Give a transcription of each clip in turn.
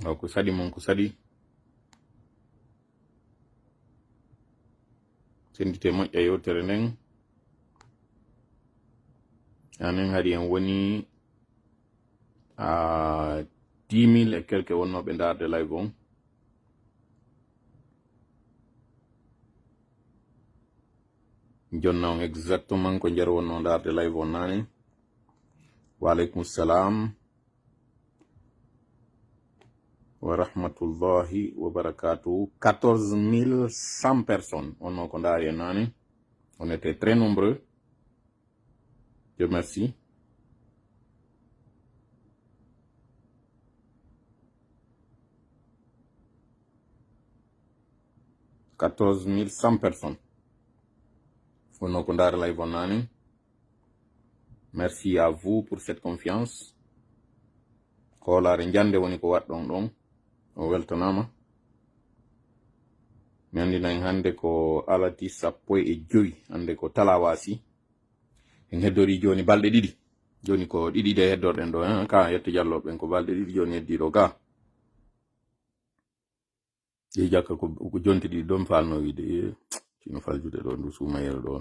ko sadi mon ko sadi sendite moƴƴa yewtere nden anen hari en woni 10 000 et quelque wonnoɓe darde live on jonna on exactement ko nder wonno darde live on nane. Wa alaikum salam wa rahmatullahi wa barakatuh. 14 100 personnes on ko dari en nane. On était très nombreux. Dieu merci. « 14 100 personnes. On ko dari live on nane. Merci à vous pour cette confiance. Kolare jande woni ko waddon don. O weltanama. Mi andina en hande ko alati 15 hande ko talawasi. En heddori joni balde didi. Joni ko didi de heddorden do ka yetti jallobe ko balde didi joni heddi do ga. E jakka ko jonti di don falno wide tino faljude do ndu sumayel do.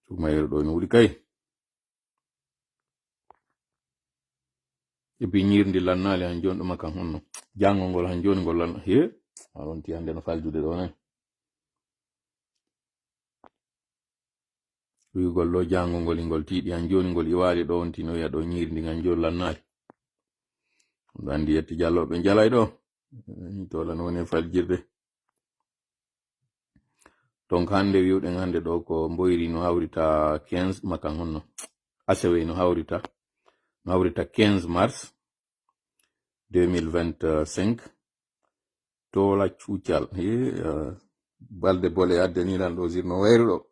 Sumayel do no wuri kay. E bi nyirndi lannale han jondo makan honno. Jangongol han joni gol lan he alon ti hande no faljude do ne. Wigol lo jangongol ingol tiidi han joni gol iwali do on tino ya do nyirndi han jol lannale. Dandi yetti jallobe jalay do to lan woni faljirde. Donc hande wiwden hande do ko mboyri no hawrita 15 makan honno. Asewe no hawrita 15 mars 2025 to la chuchal balde bole adeni lan do zirno wayru do.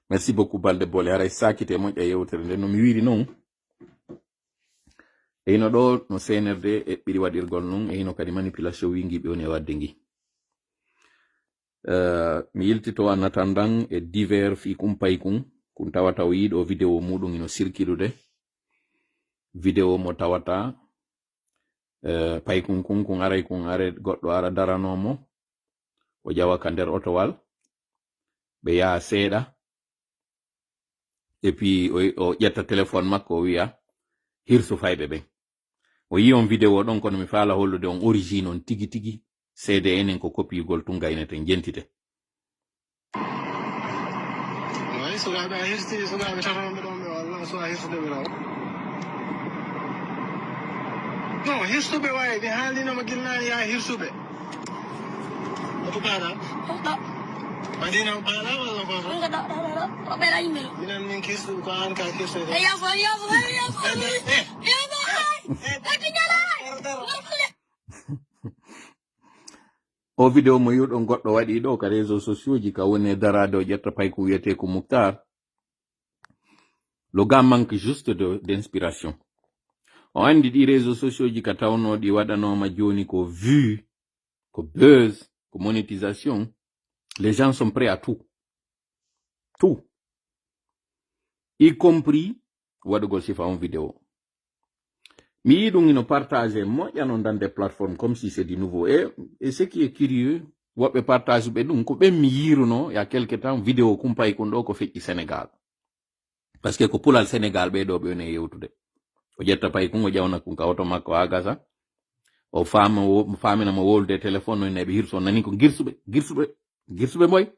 Merci beaucoup balde bole haray sakite mo e yewtere den no mi wiiri non e ino do no CNRD e biri wadirgol non e ino kadi manipulation wingi be woni wadde ngi mi yiltito en attendant e divers fi kumpay kun tawata o yido video mudum ino circuler video mo tawata pay kun aray goddo ara daranomo o jawa ka nder otowal be ya seeda et puis o yetta téléphone makko o wiya hirsu faybe be o yi on video don kono mi faala hollude on origine on tigi seede enen ko copie gol tun gaynete jentite so ga ba hirsi so ga taron do me walla so hirsu de raw no hirsu be way be halino ma gilnani ya hirsu be ko para madina para wala ko ko be la email dinan min kisu ko an ka kisu ya fo o video mo yudon goddo wadi do ka réseaux sociaux ji ka woni darade o jetta pay ko wiyete ko Muktar. Le gars manque juste d'inspiration. On andi di réseaux sociaux ji ka tawno di wadano ma joni ko vue ko buzz ko monétisation. Les gens sont prêts à tout y compris wadugol sifa on vidéo. Mi yidung ino partager mo yanon dans des plateformes comme si c'est du nouveau et ce qui est curieux wobe partage be dum ko be mi yiruno ya quelque temps vidéo kumpay ko ndo ko fecci Sénégal parce que ko pulal Sénégal be do be ne yewtude o jetta pay ko jawna ko ka auto makko agasa o famina mo wolde téléphone no ne be hirso nani ko girsube moy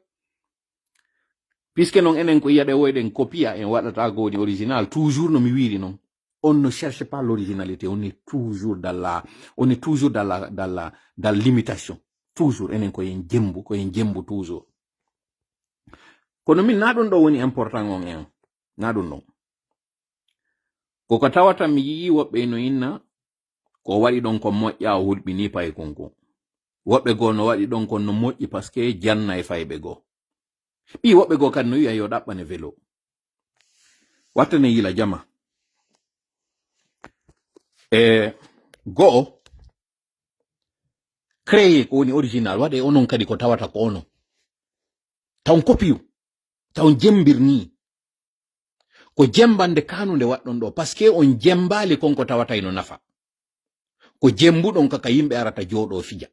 puisque non enen ko yade woyden copia en wadata godi original toujours no mi wiri non. On ne cherche pas l'originalité, on est toujours dans l'imitation. Toujours, enen ko yen jembu toujours. Kono min nadon do woni important on en. Nadon non. Ko ka tawata mi yi wobbe no inna ko wadi don ko moƴƴa o hulbini pay konko. Wobbe go no wadi don ko no moƴƴi parce que janna e faybe go. Bi wobbe go kan no yi ayo dabbane velo. Watane yila jama. Go créé ko woni original wade onon kadi ko tawata ko ono taw copie taw jembirni ko jembande kanunde waɗɗon ɗo paske on jembali konko tawata ino nafa ko jembuɗon kaka yimɓe arata joɗo fija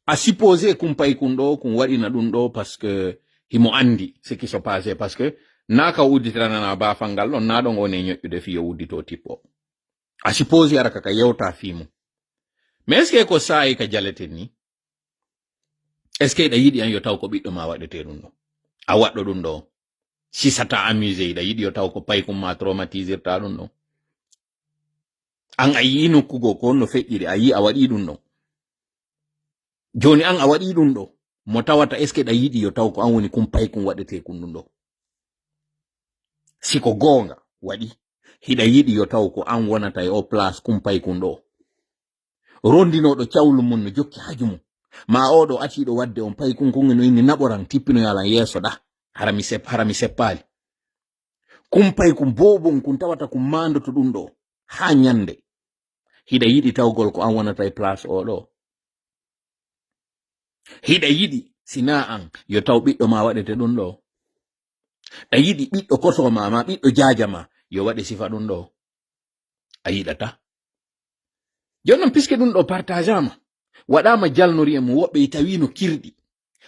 a supposé kumpay kun ɗo kun waɗina ɗum ɗo paske himo andi ce qui se passé paske naka udditanana bafangal ɗon na ɗon one ñoƴƴude fiyo uddito tippo a supposé ara kaka yewta fimu mais est ce que ko saayi ka jaleten ni est ce que ɗa yiɗi an yo taw ko ɓiɗɗo ma waɗete ɗum ɗo a waɗɗo ɗum ɗo si sata amusé ɗa yiɗi yo taw ko pay kum ma traumatisirta ɗum ɗo an a yi nokkugo ko no feƴƴiri a yi a waɗi ɗum ɗo joni an a waɗi ɗum ɗo mo tawata est ce que ɗa yiɗi yo taw ko an woni kum pay kum waɗete kum ɗum ɗo siko gonga waɗi hiɗa yiɗi yo taw ko an wonata e o place kum pay kum ɗo rondinoɗo cawlu mum no jokki hajumum ma oɗo atiɗo wadde on pay kum kun no inni naɓoran tippino yalan yeeso ɗa harami seppali kum pay kum bobon kun tawata kum mandoto ɗum ɗo ha nyande hiɗa yiɗi tawgol ko an wonata e place oɗo hiɗa yiɗi sina an yo taw ɓiɗɗo ma waɗete ɗum ɗo ɗa yiɗi ɓiɗɗo koto ma ɓiɗɗo jaja ma yo waɗe sifa ɗum ɗo a yiɗata jonnon puisque ɗum ɗo partagama waɗama jalnori e mum woɓɓe tawi no kirɗi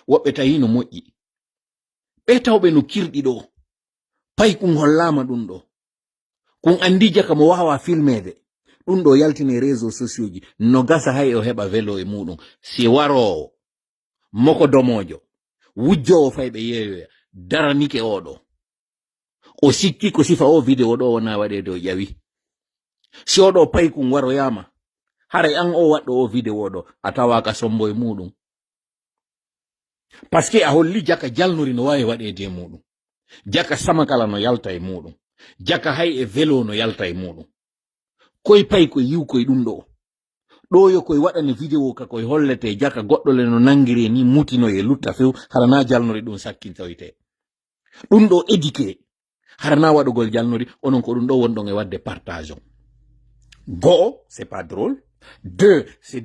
woɓɓe tawi no moƴƴi ɓe tawɓe no kirɗi ɗo pay kun hollama ɗum ɗo kun andi jaka mo wawa filmede ɗum ɗo yaltine réseaux sociaux ji no gasa hay o heɓa velo e muɗum si warowo moko domojo wujjowo fay ɓe yeeyoya daranike oɗo o sikki ko sifa o vidéo ɗo wona waɗede o ƴawi si oɗo pay kun waroyama haray an o waɗɗo o vidéo ɗo a tawaka sombo e muɗum parce que a holli jaka jalnori no wawi waɗede e muɗum jaka samakala no yalta e muɗum jaka hay e velo no yalta e muɗum koye pay koye yiw koye ɗum ɗo ɗo yo koye waɗani vidéo ka koye hollete jaka goɗɗo le no nangiri ni mutino e lutta few harana jalnori ɗum sakkintoyte ɗum ɗo éduqué harana waɗugol jalnori onon ko ɗum ɗo wonɗon e wadde partage on go c'est pas drôle. 2 c'est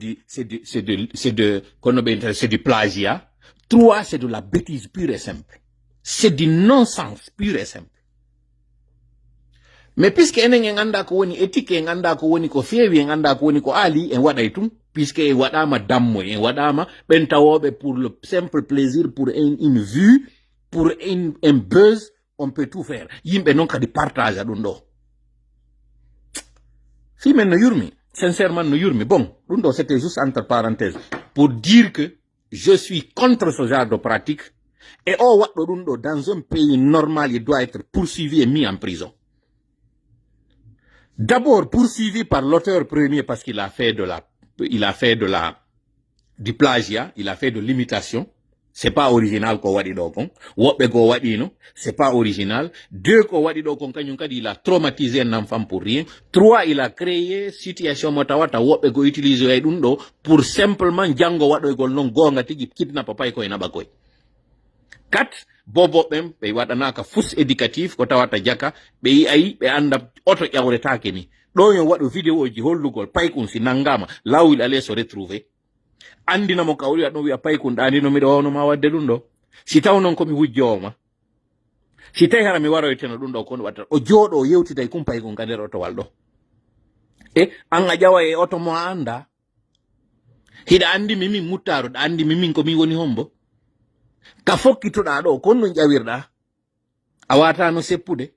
du plagiat. 3 c'est de la bêtise pure et simple. C'est du non-sens pur et simple. Mais puisque enen en anda ko woni éthique en anda ko woni ko feewi en anda ko woni ko ali en waɗay tum puisque en waɗama dammo en waɗama ɓen tawoɓe pour le simple plaisir pour une vue pour un buzz on peut tout faire yimɓe non kadi partage ɗum ɗo si men no yurmi sincèrement no yurmi bon ɗum ɗo c'était juste entre parenthèses pour dire que je suis contre ce genre de pratique et o waɗɗo ɗum ɗo dans un pays normal il doit être poursuivi et mis en prison. D'abord poursuivi par l'auteur premier parce qu'il a fait du plagiat, il a fait de l'imitation. C'est pas original ko waɗi ɗo kon. Woɓɓe go waɗino, c'est pas original. 2 ko waɗi ɗo kon kañum kadi il a traumatisé un enfant pour rien. 3 il a créé situation mo tawata woɓɓe go utiliser ay ɗum ɗo pour simplement jango waɗoygol non gonga tigi kidnappa pay koye naɓa koye. 4 boboɓen ɓe waɗanaka fous éducatif ko tawata jaka ɓe yi'ayi ɓe anda oto ƴawretake ni ɗo yo waɗo vidéo ji hollugol paykun si nangama lawil ale so retrouvé andinamo ka wi'a ɗon wi'a paykun ɗanino miɗo wawnoma wadde ɗum ɗo si taw noon komi hujjowoma si tawi hara mi waroyteno ɗum ɗo kono watta o jooɗo o yewtitay kum paykun ka nder otowal ɗo e an a ƴawa e oto mo a anda hiɗa andi mimin muttaro ɗa andi mimin komin woni hombo ka fokkitoɗa ɗo kon no ƴawirɗa a watano seppude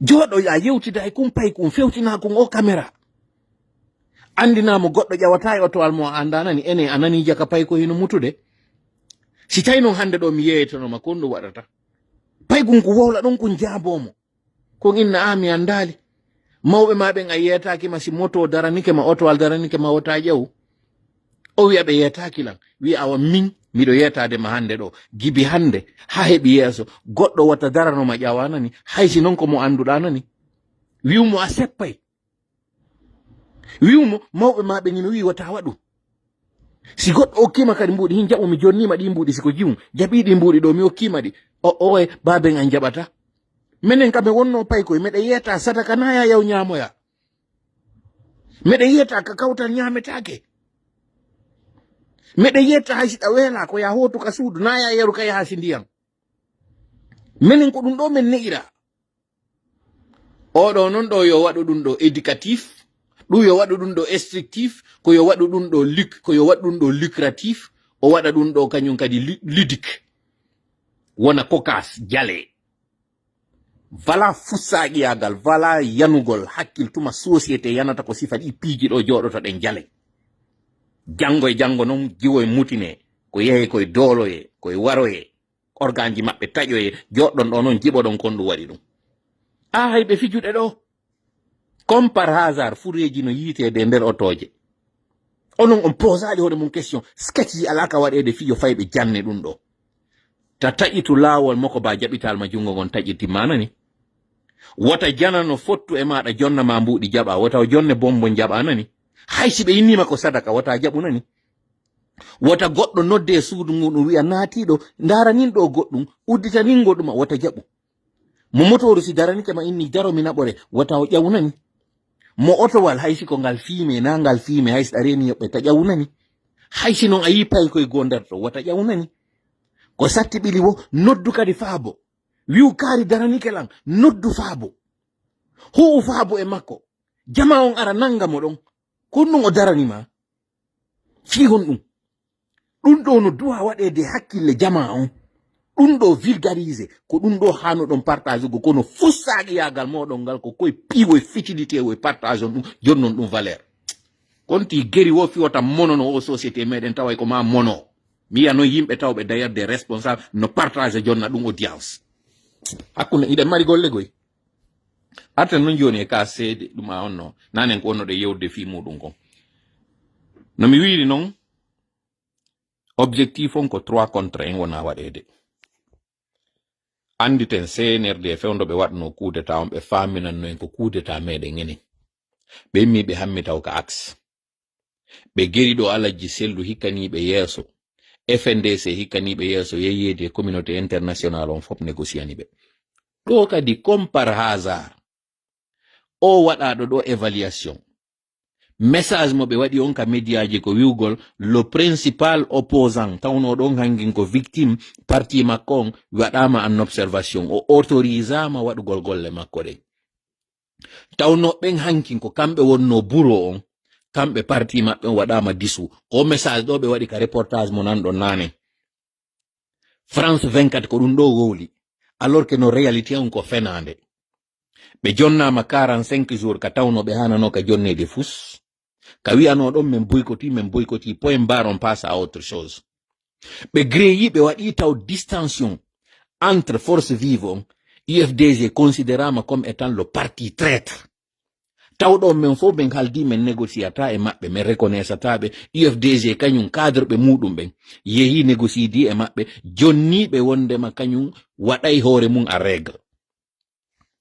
jooɗo a yewtida e kum pay kum fewtina kum o caméra andinamo goɗɗo ƴawata e otowal mo a andanani ene a nani jaka pay ko hino mutude si tawi noon hande ɗo mi yeeyetonoma kon ɗum waɗata pay kum ko wowla ɗon kon jaabomo kon inna mi andali mawɓe ma ɓen a yeetakima si moto daranike ma otowal daranike ma wota ƴeew o wiya ɓe yeetakilan wiya awa min miɗo yetade ma hande ɗo gibi hande ha heɓi yeeso goɗɗo watta daranoma ƴawanani haysi noon ko mo anduɗa nani wiwmo a seppay wiwmo mawɓe maɓe ngino wi wata waɗu si goɗɗo okkima kadi mbuɗi hin jaɓumi jonnima ɗi mbuɗi siko jimum jaɓi ɗi mbuɗi ɗo mi okkima ɗi oe baben an jaɓata minen kam ɓe wonno pay koye meɗe yiyata sadaka naya yaw ñamoya meɗe yiyata ka kawtal ñametake meɗe yetta hay siɗa weela ko ya hotu ka suudu naya yeru ka yaha si ndiyam menen ko ɗum ɗo men ne'ira oɗo non ɗo yo waɗu ɗum ɗo éducatif ɗum yo waɗu ɗum ɗo instructif ko yo waɗu ɗum ɗo ko yo waɗu ɗum ɗo lucratif o waɗa ɗum ɗo kañum kadi ludique wona kokas jale wala fussaqiyagal wala yanugol hakkil tuma société yanata ko sifa ɗi piiji ɗo joɗoto ɗen jale jango e jango noon jiwo e mutine ko yehe koye dooloye koye waroye organji maɓɓe taƴoye joɗɗon ɗo noon jiɓoɗon kon ɗum waɗi ɗum hayɓe fijuɗe ɗo comme par hasard fureji no yiitede nder otoje onon on posaɗi hoore mum question sketch ji alaka waɗede fijo fayɓe janne ɗum ɗo ta taƴitu laawol makko ba jaɓital ma jungo gon taƴiti manani wota jana no fottu e maɗa jonna ma mbuɗi jaɓa wota o jonne bombo jaɓa nani hay si ɓe innima ko sadaka wota jaɓu nani wota goɗɗo nodde e suudu muɗum wiya naatiɗo daranin ɗo goɗɗum udditanin goɗɗuma wota jaɓu mo motoru si daranike ma inni daro mi naɓore wata o ƴawnani mo otowal haysi ko ngal fiime na ngal fiime haysi ɗa reni yoɓɓe ta ƴawnani haysi noon a yi pay koye go nder to wata ƴawnani ko satti ɓili wo noddu kadi faabo wi'u kaari daranike lan noddu faabo ho'u faabo e makko jama on ara nanga mo ɗon kon ɗum o daranima fihon ɗum ɗo no duwa waɗede hakkille jama on ɗum ɗo vulgarise ko ɗum ɗo hano ɗon partage go kono fussaqiyagal moɗon ngal ko koye piiwo e fitilité o e partage on ɗum jonnon ɗum valeur konti geri wo fiwata mono no o société meɗen tawa ko ma mono mi yiya noon yimɓe tawɓe d'ailleurs des responsables no partage jonna ɗum audience hakkunde iɗen mari golle goy arten noon joni e ka seede ɗum a onno nanen ko onnoɗe yewde fi muɗum kon no mi wiiri noon objectif on ko 3 contre 1 wona waɗede anditen CNRD e fewndo ɓe waɗno coup d'état on ɓe faminanno en ko coup d'état meɗen enen ɓe immi ɓe hammi taw ka axe ɓe geri ɗo alajji sellu hikkaniɓe yeeso FNDC hikkaniɓe yeeso yeyyede communauté international on fof négociani ɓe ɗo kadi comme par hasard o waɗaɗo ɗo évaluation message mo ɓe waɗi on ka médiaji ko wiwgol le principal opposant tawno ɗon hangin ko victime parti makko on waɗama en observation o autorisama waɗugol golle makko ɗen tawno ɓen hankin ko kamɓe wonno bureau on kamɓe parti maɓɓe waɗama disu o message ɗo ɓe waɗi ka reportage mo nan ɗon nane France 24 ko ɗum ɗo wowli alors que no réalité on ko fenande ɓe jonnama 45 jours ka tawno ɓe hanano ka jonnede fus ka wiyano ɗon men boykoti point barre on passe à autre chose ɓe greyi ɓe waɗi taw distension entre force vive on UFDG considérama comme étant le parti traître tawɗo men fof ɓen haldi men négociata e maɓɓe men reconnaissataɓe UFDG kañum cadre ɓe muɗum ɓen yehi négociedi e maɓɓe jonniɓe wondema kañum waɗay hoore mum à règle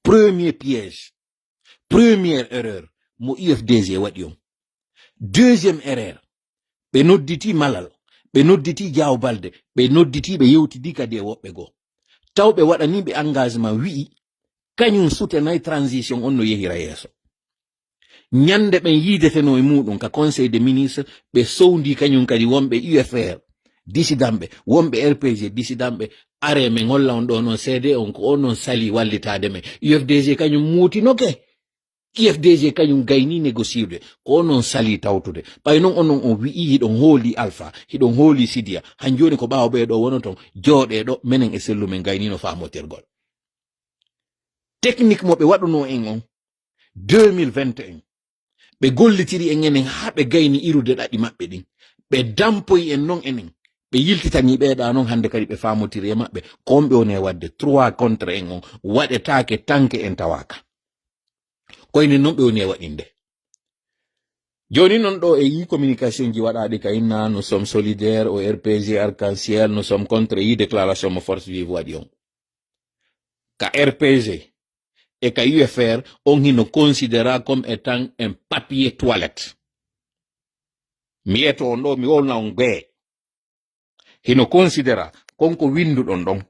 premier piège première erreur mo UFDG waɗi on deuxième erreur ɓe nodditi Malal ɓe nodditi Diaw Balde ɓe nodditi ɓe yewtidi kadi e woɓɓe goo taw ɓe waɗaniɓe engagement wi'i kañum soutenay transition on no yehira yeeso ñande ɓen yideteno e muɗum ka conseil des ministres ɓe sowndi kañum kadi wonɓe UFR disidamɓe wonɓe RPG disidamɓe are men holla on ɗo noon seede on ko on noon sali wallitade men UFDG kañum muutinoke UFDG kañum gayni négocierde ko onon sali tawtude ɓay noon onon on wi'i hiɗon hooli Alpha hiɗon hooli Sidia han joni ko ɓaawo ɓeeɗo wono ton jooɗeɗo menen e sellu men gaynino faamotirgol technique mo ɓe waɗuno en on 2021 ɓe gollitiri en enen haa ɓe gayni irude ɗaɗi maɓɓe ɗin ɓe dampoyi en noon enen ɓe yiltitani ɓeeɗa noon hande kadi ɓe faamotiri e maɓɓe komɓe woni e wadde 3 contre en on waɗetake tanke en tawaka koyne noon ɓe woni e waɗinde joni noon ɗo e yi communication ji waɗaɗi ka inna nous sommes solidaires au RPG arc-en-ciel nous sommes contre yi déclaration mo force vive waɗi on ka RPG et ka UFR on hino considéra comme étant un papier toilette mi yeto on ɗo mi wolna on bee hino considéra konko winduɗon ɗon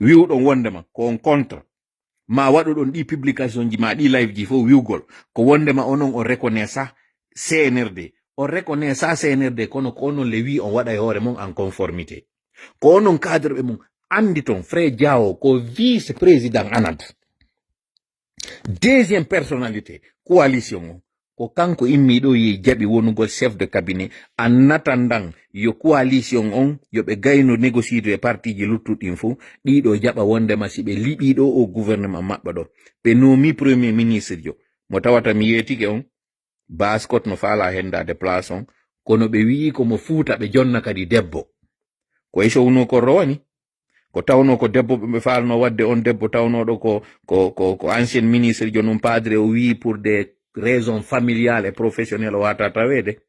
wiwɗon wondema ko on contre ma waɗuɗon ɗi publication ji ma ɗi live ji fof wiwgol ko wondema onon on reconnaissa CNRD on reconnaissa CNRD kono ko onon le wi on waɗa e hoore mon en conformité ko onon cadre ɓe mum anditon Frère Diao ko vice-président anad. Deuxième personnalité, coalition, ko kanko immiɗo ye jaɓi wonugol chef de cabinet en attendant yo coalition on yo ɓe gayno négocier e parti ji luttuɗin fo ɗiɗo jaɓa wondema si ɓe liɓiɗo o gouvernement maɓɓe ɗo ɓe nomi premier ministre jo mo tawata mi yetike on baskot no faala hendade place on kono ɓe wi'i komo fuuta ɓe jonna kadi debbo ko esowno ko rowani ko tawno ko debbo ɓe falno wadde on debbo tawnoɗo ko ancien ministre jo num padre o wi pour des raisons familiales et professionnelles o wata tawede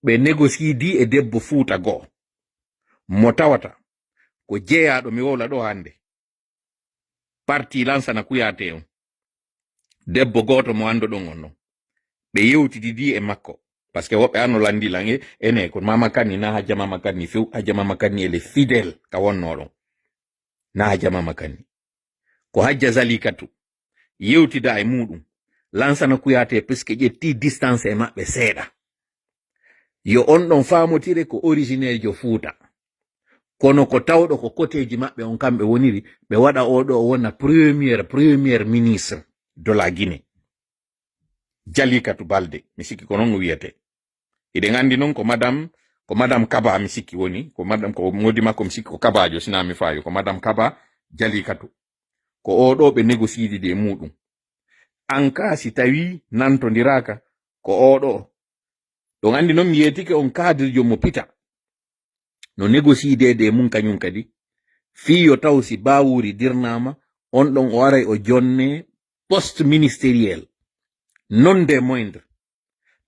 ɓe négocie di e debbo fuuta goo mo tawata ko jeeyaɗo mi wowla ɗo hande parti lansana kuyate on debbo goto mo ando ɗon on non ɓe yewtidi di e makko parce que woɓɓe anno landilan ene ko mama kanni na hajja mama kanni few hajja mama kanni ele fidèle ka wonnoɗon na hajja mama kanni ko hajja zalikatu yewtida e muɗum lansana kuyate puisque ƴetti distance e maɓɓe seeɗa yo on ɗon famotire ko originaire jo fuuta kono ko tawɗo ko coteji maɓɓe on kamɓe woniri ɓe waɗa oɗo o wona premier ministre de la Guinée Jalikatu Balde mi sikki ko non wiyete iɗen andi noon ko madame Kaba mi sikki woni ko modi makko mi sikki ko Kabajo sina mi fayo ko madame Kaba Jalikatu ko oɗo ɓe négociidi de muɗum anka si tawi nantodiraka ko oɗo ɗon andi noon mi yetike on cadre jo mo pita no négociide de mum kañum kadi fiyo taw si bawuri dirnama on ɗon o waray o jonne poste ministériel non des moindres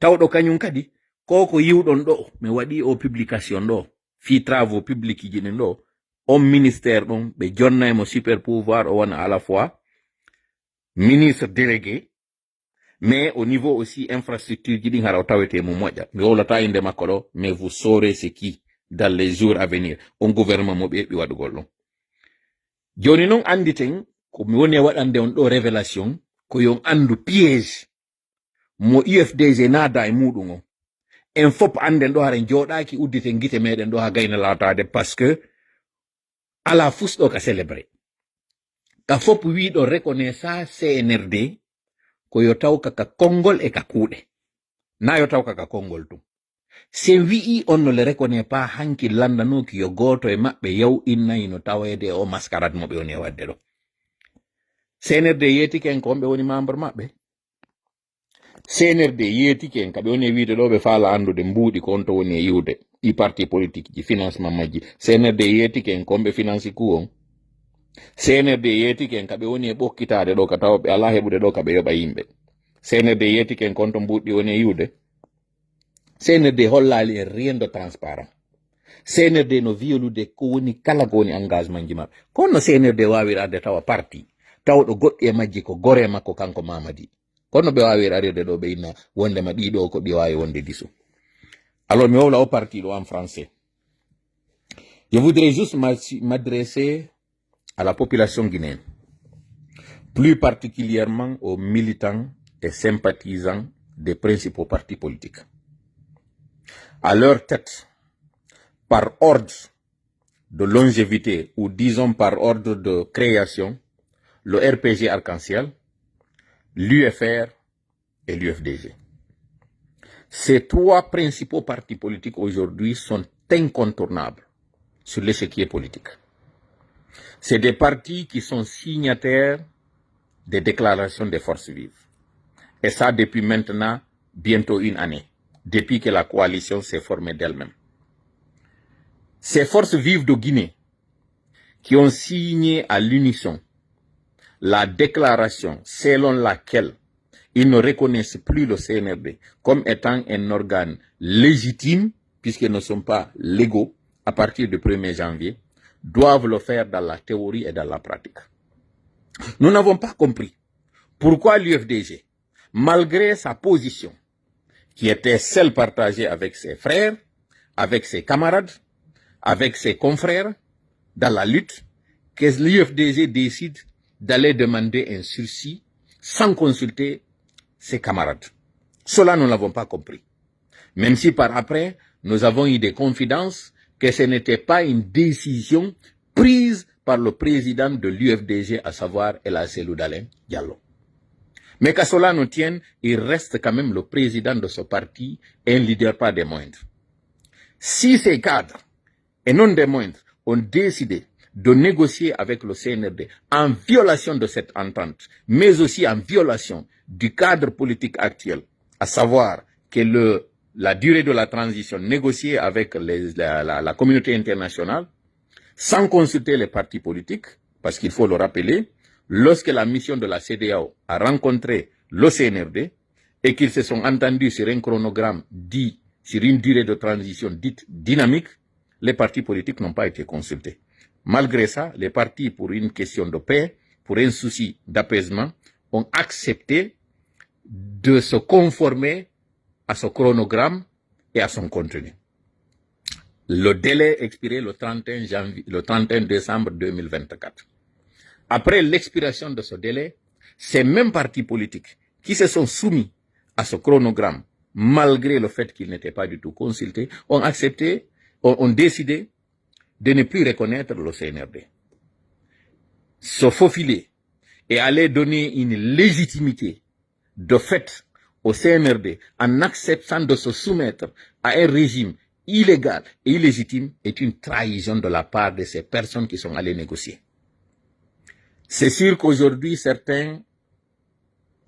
tawɗo kañum kadi ko yiwɗon ɗo mi waɗi o publication ɗo fi travaux publics ji ɗin ɗo on ministère ɗon ɓe jonnaymo super pouvoir o wona à la fois ministre délégué mais au niveau aussi infrastructure ji ɗin hara o tawete mo moƴƴa mi wolata inde makko ɗo mais vous saurez ce qui dans les jours à venir on gouvernement mo ɓe ɓi waɗugol ɗon joni noon anditen ko mi woni e waɗande on ɗo révélation ko yon andu piège mo UFDG naada e muɗum on en fop anden ɗo haren joɗaki udditen gite meɗen ɗo ha gayna latade parce que ala fusɗo ka célébré ka fop wiɗo reconnaissa CNRD ko yo taw kaka kongol e ka kuuɗe na yo taw kaka kongol tum se wi'i on no le reconnaît pas hanki landanoki yo goto e maɓɓe yaw innayi no tawede o mascarade mo ɓe woni e wadde ɗo CNRD yetike en ko on ɓe woni membre maɓɓe CNRD yetike en kaɓe woni e wiide ɗo ɓe faala andude mbuuɗi ko on to woni e yiwde ɗi parti politique ji financement majji CNRD yetike en ko on ɓe finance ku on CNRD yetike en kaɓe woni e ɓokkitade ɗo ka tawa ɓe ala heɓude ɗo kaɓe yoɓa yimɓe CNRD yetike en kon to mbuuɗi woni e yiwde CNRD hollali e rien de transparent CNRD no violude ko woni kala ko woni engagement ji maɓɓe kono CNRD wawirade tawa parti tawɗo goɗɗi e majji ko gore makko kanko Mamadi kono ɓe wawi aride ɗo ɓe inna wondema ɗiɗo ko ɗi wawi wonde diso alors mi wowla o parti ɗo en français je voudrais juste m'adresser à la population guinéenne plus particulièrement aux militants et sympathisants des principaux partis politiques à leur tête par ordre de longévité ou disons par ordre de création le RPG Arc-en-Ciel, l'UFR et l'UFDG. Ces trois principaux partis politiques aujourd'hui sont incontournables sur l'échiquier politique. C'est des partis qui sont signataires des déclarations des forces vives. Et ça depuis maintenant bientôt une année, depuis que la coalition s'est formée d'elle-même. Ces forces vives de Guinée qui ont signé à l'unisson la déclaration selon laquelle ils ne reconnaissent plus le CNRD comme étant un organe légitime, puisqu'ils ne sont pas légaux à partir du 1er janvier, doivent le faire dans la théorie et dans la pratique. Nous n'avons pas compris pourquoi l'UFDG, malgré sa position, qui était celle partagée avec ses frères, avec ses camarades, avec ses confrères, dans la lutte, que l'UFDG décide d'aller demander un sursis sans consulter ses camarades. Cela, nous ne l'avons pas compris. Même si par après, nous avons eu des confidences que ce n'était pas une décision prise par le président de l'UFDG, à savoir El Hadji Dalen Diallo. Mais qu'à cela nous tienne, il reste quand même le président de ce parti et un leader pas des moindres. Si ces cadres, et non des moindres, ont décidé de négocier avec le CNRD en violation de cette entente, mais aussi en violation du cadre politique actuel, à savoir que la durée de la transition négociée avec la communauté internationale, sans consulter les partis politiques, parce qu'il faut le rappeler, lorsque la mission de la CEDEAO a rencontré le CNRD et qu'ils se sont entendus sur un chronogramme dit sur une durée de transition dite dynamique, les partis politiques n'ont pas été consultés. Malgré ça, les partis, pour une question de paix, pour un souci d'apaisement, ont accepté de se conformer à ce chronogramme et à son contenu. Le délai expiré le 31 décembre 2024. Après l'expiration de ce délai, ces mêmes partis politiques qui se sont soumis à ce chronogramme, malgré le fait qu'ils n'étaient pas du tout consultés, ont décidé de ne plus reconnaître le CNRD. Se faufiler et aller donner une légitimité de fait au CNRD en acceptant de se soumettre à un régime illégal et illégitime est une trahison de la part de ces personnes qui sont allées négocier. C'est sûr qu'aujourd'hui, certains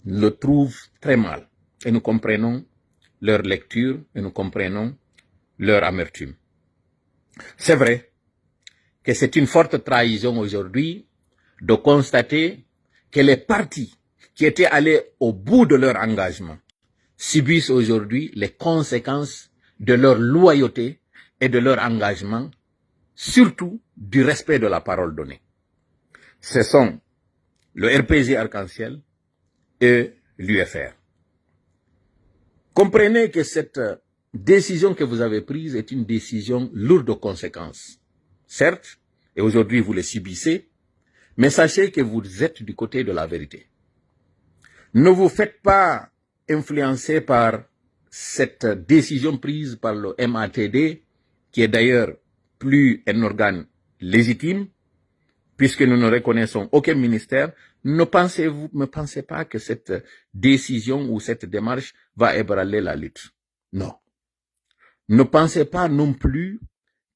le trouvent très mal et nous comprenons leur lecture et nous comprenons leur amertume. C'est vrai que c'est une forte trahison aujourd'hui de constater que les partis qui étaient allés au bout de leur engagement subissent aujourd'hui les conséquences de leur loyauté et de leur engagement, surtout du respect de la parole donnée. Ce sont le RPG Arc-en-Ciel et l'UFR. Comprenez que cette décision que vous avez prise est une décision lourde de conséquences. Certes, et aujourd'hui vous les subissez, mais sachez que vous êtes du côté de la vérité. Ne vous faites pas influencer par cette décision prise par le MATD, qui est d'ailleurs plus un organe légitime, puisque nous ne reconnaissons aucun ministère. Ne pensez pas que cette décision ou cette démarche va ébranler la lutte. Non. Ne pensez pas non plus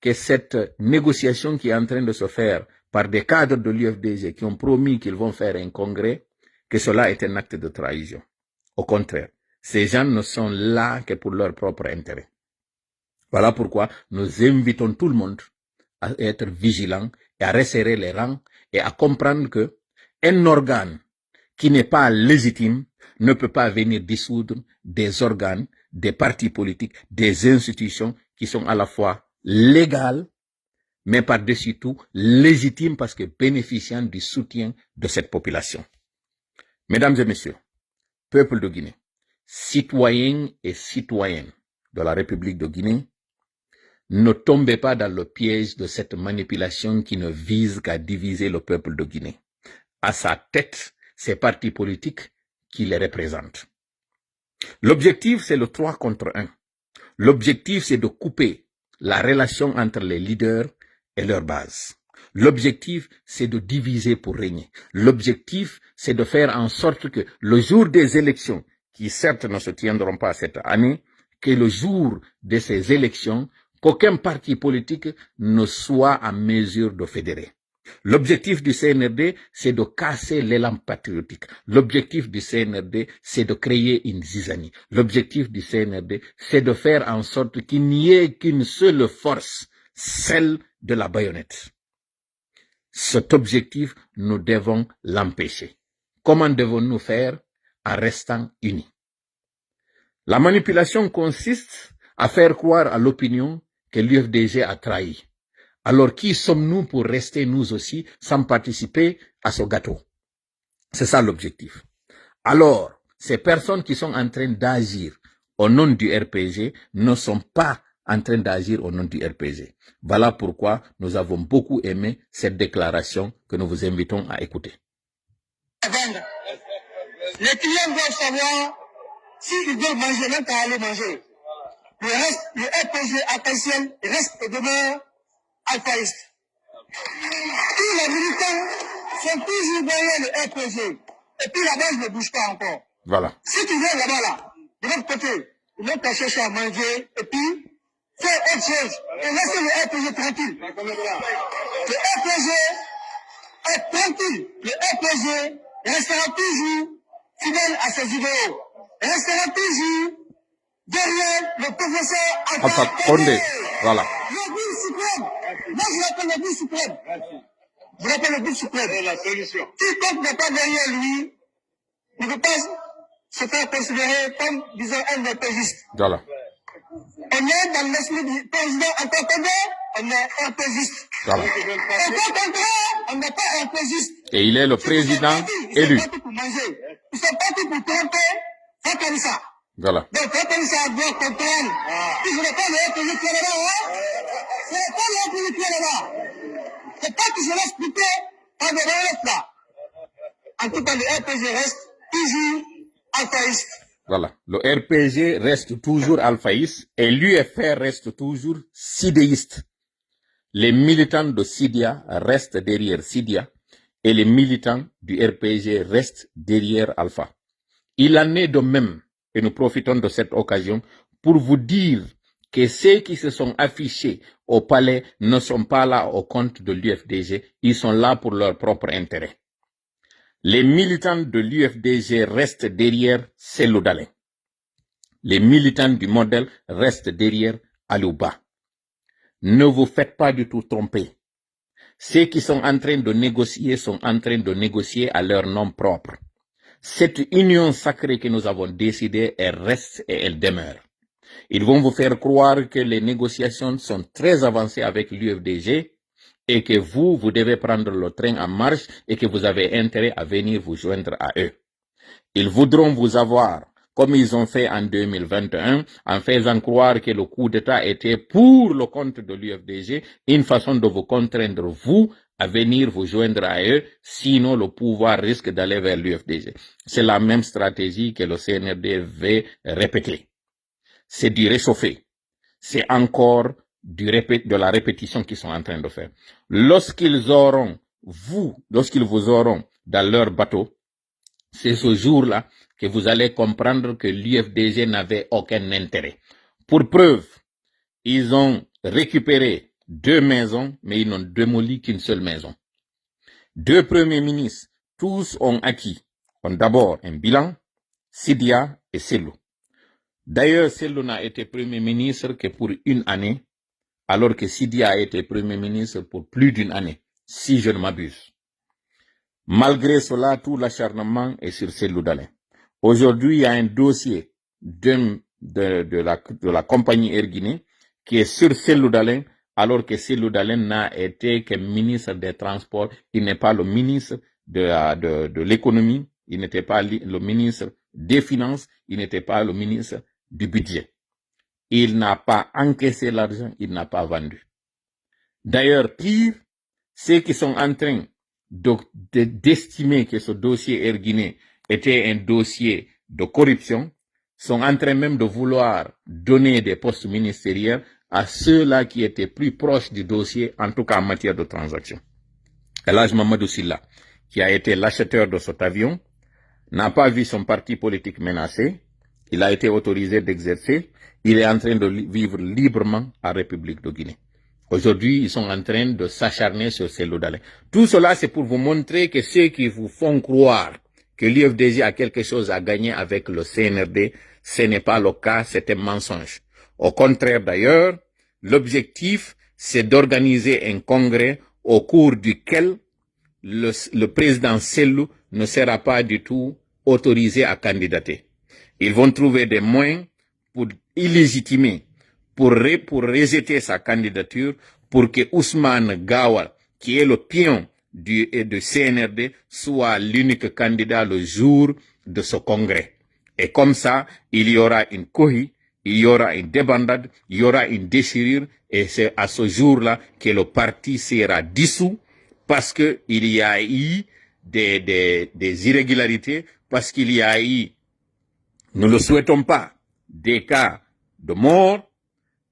que cette négociation qui est en train de se faire par des cadres de l'UFDG qui ont promis qu'ils vont faire un congrès, que cela est un acte de trahison. Au contraire, ces gens ne sont là que pour leur propre intérêt. Voilà pourquoi nous invitons tout le monde à être vigilant et à resserrer les rangs et à comprendre que un organe qui n'est pas légitime ne peut pas venir dissoudre des organes, des partis politiques, des institutions qui sont à la fois légales, mais par-dessus tout légitimes parce que bénéficiant du soutien de cette population. Mesdames et messieurs, peuple de Guinée, citoyens et citoyennes de la République de Guinée, ne tombez pas dans le piège de cette manipulation qui ne vise qu'à diviser le peuple de Guinée. À sa tête, ces partis politiques qui les représentent. L'objectif, c'est le 3 contre 1. L'objectif, c'est de couper la relation entre les leaders et leur base. L'objectif, c'est de diviser pour régner. L'objectif, c'est de faire en sorte que le jour des élections, qui certes ne se tiendront pas cette année, que le jour de ces élections, qu'aucun parti politique ne soit en mesure de fédérer. L'objectif du CNRD, c'est de casser l'élan patriotique. L'objectif du CNRD, c'est de créer une zizanie. L'objectif du CNRD, c'est de faire en sorte qu'il n'y ait qu'une seule force, celle de la baïonnette. Cet objectif, nous devons l'empêcher. Comment devons-nous faire? En restant unis. La manipulation consiste à faire croire à l'opinion que l'UFDG a trahi. Alors qui sommes-nous pour rester nous aussi sans participer à ce gâteau? C'est ça l'objectif. Alors, ces personnes qui sont en train d'agir au nom du RPG ne sont pas en train d'agir au nom du RPG. Voilà pourquoi nous avons beaucoup aimé cette déclaration que nous vous invitons à écouter. Les clients doivent savoir s'ils doivent manger, même qu'à aller manger. Le RPG Arc-en-Ciel reste et demeure alphaïste. Tous les militants sont toujours derrière le RPG. Et puis là-bas, je ne bouge pas encore. Voilà. Si tu viens là-bas, là, de l'autre côté, ils vont t'acheter chercher à manger et puis faire autre chose. Et laisser le RPG tranquille. Le RPG est tranquille. Le RPG restera toujours fidèle à ses idéaux. Restera toujours derrière le professeur Alpha Condé. Voilà. Le but suprême. Moi, je l'appelle le but suprême. Je l'appelle le but suprême. C'est la solution. Quiconque n'est pas derrière lui ne peut pas se faire considérer comme, disons, un RPGiste. Voilà. On est dans l'esprit du président Alpha Condé, on est RPGiste. Voilà. Et quand on n'est pas RPGiste. Et il est le président élu. Ils sont partis pour manger. Ils sont partis pour tromper Fakalissa. Voilà. Donc, Fakalissa doit comprendre. Si je n'ai pas le RPG qui est là-bas, hein. Ce n'est pas le RPG qui est là-bas. C'est pas que je laisse couper par des relèves là. En tout cas, le RPG reste toujours alphaïste. Voilà. Le RPG reste toujours alphaïste et l'UFR reste toujours sidéiste. Les militants de Sidia restent derrière Sidia et les militants du RPG restent derrière Alpha. Il en est de même, et nous profitons de cette occasion pour vous dire que ceux qui se sont affichés au palais ne sont pas là au compte de l'UFDG, ils sont là pour leur propre intérêt. Les militants de l'UFDG restent derrière Cellou Dalein. Les militants du modèle restent derrière Alouba. Ne vous faites pas du tout tromper. Ceux qui sont en train de négocier sont en train de négocier à leur nom propre. Cette union sacrée que nous avons décidée, elle reste et elle demeure. Ils vont vous faire croire que les négociations sont très avancées avec l'UFDG et que vous devez prendre le train en marche et que vous avez intérêt à venir vous joindre à eux. Ils voudront vous avoir, comme ils ont fait en 2021, en faisant croire que le coup d'État était pour le compte de l'UFDG, une façon de vous contraindre, vous, à venir vous joindre à eux, sinon le pouvoir risque d'aller vers l'UFDG. C'est la même stratégie que le CNRD veut répéter. C'est du réchauffer. C'est encore de la répétition qu'ils sont en train de faire. Lorsqu'ils vous auront dans leur bateau, c'est ce jour-là que vous allez comprendre que l'UFDG n'avait aucun intérêt. Pour preuve, ils ont récupéré 2 maisons, mais ils n'ont démoli qu'une seule maison. 2 premiers ministres, tous ont acquis, ont d'abord un bilan, Sidia et Cellou. D'ailleurs, Cellou n'a été premier ministre que pour 1 année, alors que Sidia a été premier ministre pour plus d'1 année, si je ne m'abuse. Malgré cela, tout l'acharnement est sur Cellou Dalein. Aujourd'hui, il y a un dossier de la compagnie Air Guinée qui est sur Cellou Dalein, alors que Cellou Dalein n'a été que ministre des Transports. Il n'est pas le ministre de l'économie, il n'était pas le ministre des Finances, il n'était pas le ministre du Budget. Il n'a pas encaissé l'argent, il n'a pas vendu. D'ailleurs, pire, ceux qui sont en train d'estimer que ce dossier Air Guinée était un dossier de corruption, sont en train même de vouloir donner des postes ministériels à ceux-là qui étaient plus proches du dossier, en tout cas en matière de transactions. El Hadj Mamadou Sylla, qui a été l'acheteur de cet avion, n'a pas vu son parti politique menacé, il a été autorisé d'exercer, il est en train de vivre librement en République de Guinée. Aujourd'hui, ils sont en train de s'acharner sur Cellou Dalein. Tout cela, c'est pour vous montrer que ceux qui vous font croire que l'UFDG a quelque chose à gagner avec le CNRD, ce n'est pas le cas, c'est un mensonge. Au contraire d'ailleurs, l'objectif, c'est d'organiser un congrès au cours duquel le président Cellou ne sera pas du tout autorisé à candidater. Ils vont trouver des moyens pour illégitimer, pour rejeter sa candidature, pour que Ousmane Gawal, qui est le pion du CNRD, soit l'unique candidat le jour de ce congrès. Et comme ça, il y aura une cohue, il y aura une débandade, il y aura une déchirure, et c'est à ce jour-là que le parti sera dissous, parce que il y a eu des irrégularités, parce qu'il y a eu, nous ne le souhaitons pas, des cas de mort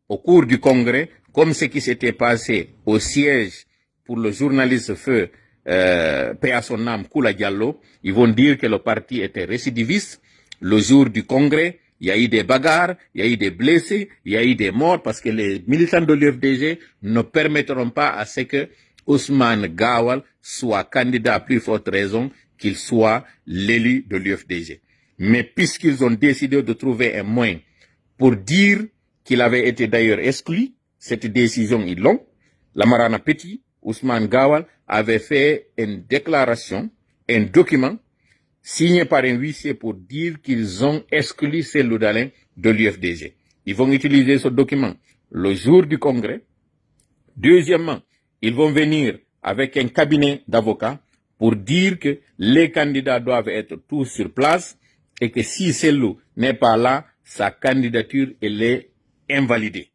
au cours du congrès, comme ce qui s'était passé au siège pour le journaliste feu paix à son âme, Koula Diallo, ils vont dire que le parti était récidiviste. Le jour du congrès, il y a eu des bagarres, il y a eu des blessés, il y a eu des morts parce que les militants de l'UFDG ne permettront pas à ce que Ousmane Gawal soit candidat à plus forte raison qu'il soit l'élu de l'UFDG. Mais puisqu'ils ont décidé de trouver un moyen pour dire qu'il avait été d'ailleurs exclu, cette décision ils l'ont. Lamarana Petit, Ousmane Gawal, avait fait une déclaration, un document signé par un huissier pour dire qu'ils ont exclu Cellou Dalein de l'UFDG. Ils vont utiliser ce document le jour du congrès. Deuxièmement, ils vont venir avec un cabinet d'avocats pour dire que les candidats doivent être tous sur place et que si Cellou n'est pas là, sa candidature elle est invalidée.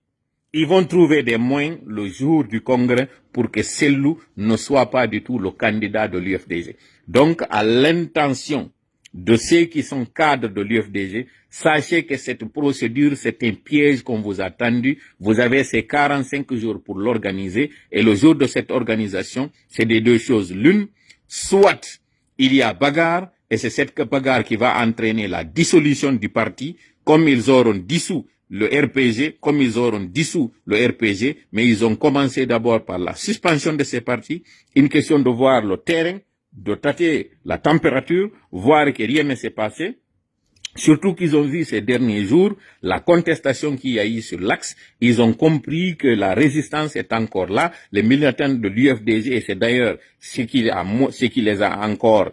Ils vont trouver des moyens le jour du congrès pour que Cellou ne soit pas du tout le candidat de l'UFDG. Donc, à l'intention de ceux qui sont cadres de l'UFDG, sachez que cette procédure, c'est un piège qu'on vous a tendu. Vous avez ces 45 jours pour l'organiser. Et le jour de cette organisation, c'est des deux choses. L'une, soit il y a bagarre, et c'est cette bagarre qui va entraîner la dissolution du parti, comme ils auront dissous le RPG, comme ils auront dissous le RPG, mais ils ont commencé d'abord par la suspension de ces partis, une question de voir le terrain, de tâter la température, voir que rien ne s'est passé. Surtout qu'ils ont vu ces derniers jours la contestation qu'il y a eu sur l'axe. Ils ont compris que la résistance est encore là. Les militants de l'UFDG, et c'est d'ailleurs ce qui les a encore...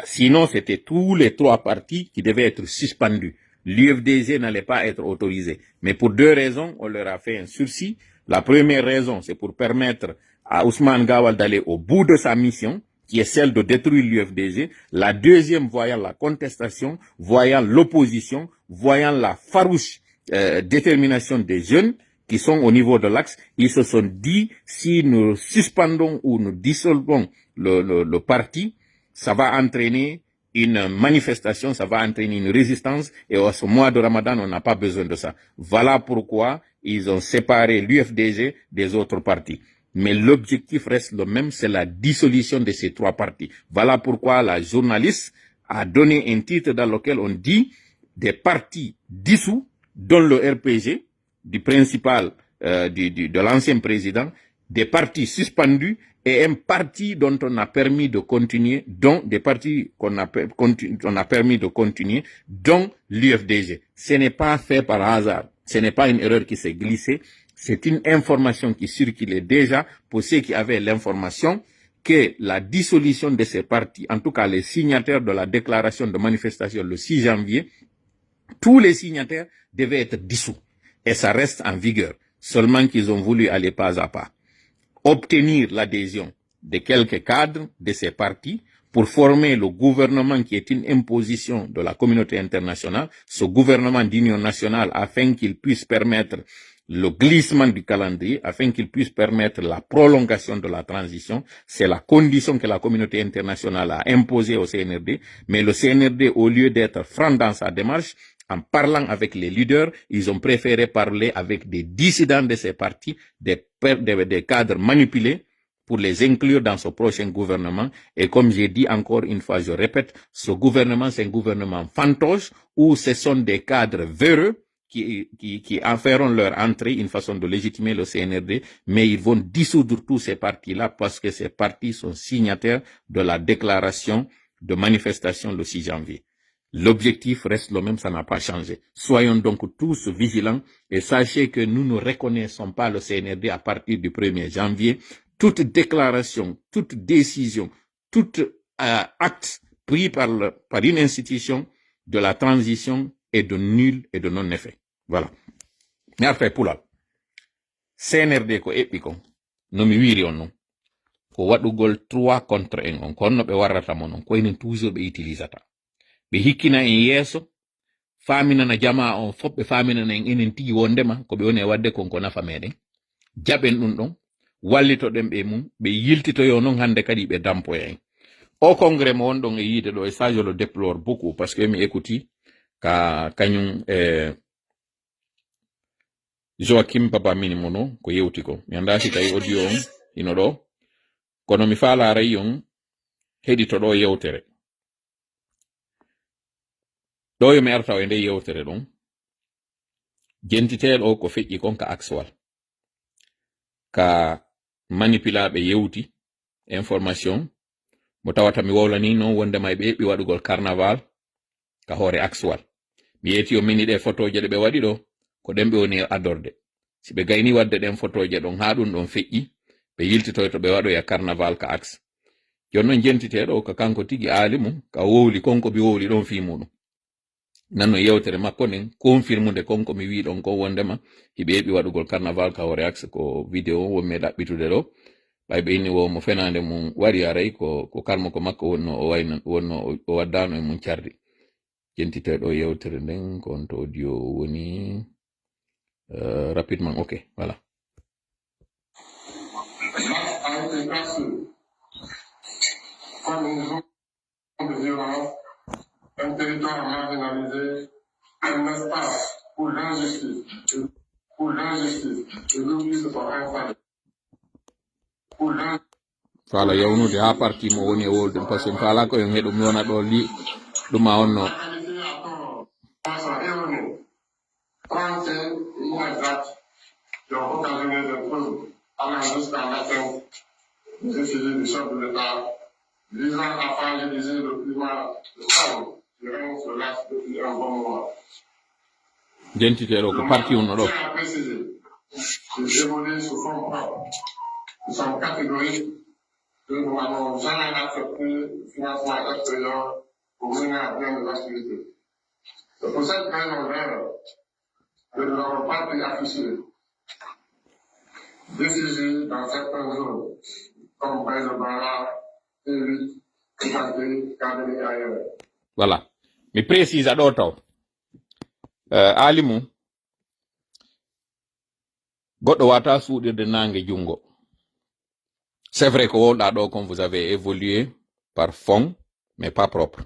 sinon, c'était tous les trois partis qui devaient être suspendus. L'UFDG n'allait pas être autorisé. Mais pour deux raisons, on leur a fait un sursis. La première raison, c'est pour permettre à Ousmane Gawal d'aller au bout de sa mission, qui est celle de détruire l'UFDG. La deuxième, voyant la contestation, voyant l'opposition, voyant la farouche détermination des jeunes qui sont au niveau de l'axe, ils se sont dit, si nous suspendons ou nous dissolvons le parti, ça va entraîner une manifestation, ça va entraîner une résistance, et à ce mois de Ramadan, on n'a pas besoin de ça. Voilà pourquoi ils ont séparé l'UFDG des autres partis. Mais l'objectif reste le même, c'est la dissolution de ces trois partis. Voilà pourquoi la journaliste a donné un titre dans lequel on dit des partis dissous, dont le RPG, du principal, de l'ancien président, des partis suspendus, et un parti dont on a permis de continuer, dont des partis qu'on a permis de continuer, dont l'UFDG. Ce n'est pas fait par hasard. Ce n'est pas une erreur qui s'est glissée. C'est une information qui circulait déjà pour ceux qui avaient l'information que la dissolution de ces partis, en tout cas les signataires de la déclaration de manifestation le 6 janvier, tous les signataires devaient être dissous. Et ça reste en vigueur. Seulement qu'ils ont voulu aller pas à pas. Obtenir l'adhésion de quelques cadres de ces partis pour former le gouvernement qui est une imposition de la communauté internationale, ce gouvernement d'union nationale, afin qu'il puisse permettre le glissement du calendrier, afin qu'il puisse permettre la prolongation de la transition. C'est la condition que la communauté internationale a imposée au CNRD, mais le CNRD, au lieu d'être franc dans sa démarche, en parlant avec les leaders, ils ont préféré parler avec des dissidents de ces partis, des cadres manipulés, pour les inclure dans ce prochain gouvernement. Et comme j'ai dit encore une fois, je répète, ce gouvernement, c'est un gouvernement fantoche, où ce sont des cadres véreux qui en feront leur entrée, une façon de légitimer le CNRD, mais ils vont dissoudre tous ces partis-là parce que ces partis sont signataires de la déclaration de manifestation le 6 janvier. L'objectif reste le même, ça n'a pas changé. Soyons donc tous vigilants et sachez que nous ne reconnaissons pas le CNRD à partir du 1er janvier. Toute déclaration, toute décision, tout acte pris par une institution de la transition est de nul et de non-effet. Voilà. Mais après, pour là, CNRD ko epiko, no mi wiri on non, ko waɗugol 3 contre 1 on, kono ɓe warrata mo non, ko enen toujours ɓe utilisata. Ɓe hikkina en yeeso, faaminana jama on fof, ɓe faaminana en enen tigi wondema ko ɓe woni e wadde kon ko nafa meɗen. Jaɓen ɗum ɗon, wallitoɗen ɓe mum, ɓe yiltitoyo non hande kadi ɓe dampoya en. Au congrès mo wonɗon e yiide ɗo, et ça je le déplore beaucoup, parce que mi écouti ka kañum Joachim Baba Minimono ko yewti ko. Mi anda si tawi audio on ino ɗo. kono mi faalaray on heɗitoɗo yewtere ɗo yo mi arta e nde yewtere ɗon jentiteɗo ko feƴƴi kon ka axwal ka manipulaɓe yewti information mo tawata mi wowlani noon wondema ɓe heɓɓi waɗugol carnaval ka hoore axwal mi yeeti o mini ɗe photoje ɗe ɓe waɗi ɗo ko ɗen ɓe woni adorde si ɓe gayni wadde ɗen photoje ɗon ha ɗum ɗon feƴƴi ɓe yiltitoy to ɓe waɗoya carnaval ka axe jonnon jentiteɗo ka kanko tigi aali mum ka wowli konko mi wowli ɗon fi muɗum nanno yewtere makko nden confirmude konko mi wi ɗon ko wondema hiɓe heɓi waɗugol carnaval ka hoore axe ko vidéo wonme ɗaɓɓitude ɗo ɓay ɓe inni wo mo fenande mum waɗi aray ko karmo ko makko wonno o wayno wonno o waddano e mum cardi jentiteɗo yewtere nden ko on to audio woni rapidement ok voilà. Un territoire marginalisé, un espace pour l'injustice et l'oubli se sont installés. Fala yawnude ha parti mo woni e wolden par ce que fala ko en heɗum yona ɗo li ɗuma onno visant à fragiliser le climat stable qui règne sur l'axe depuis un bon moment. Jentiteɗo ko parti on ɗo. Ils évoluent sous forme propre. Ils sont catégoriques que nous n'avons jamais accepté le financement extérieur pour mener à bien nos activités. C'est pour cette raison que nous n'avons pas pu afficher décisions dans certaines zones, comme Baye de Bara, voilà mi précisa ɗo taw alimu goɗɗo wata suuɗirde nangue jungo c'est vrai ko wowɗa ɗo comme vous avez évolué par fond mais pas propre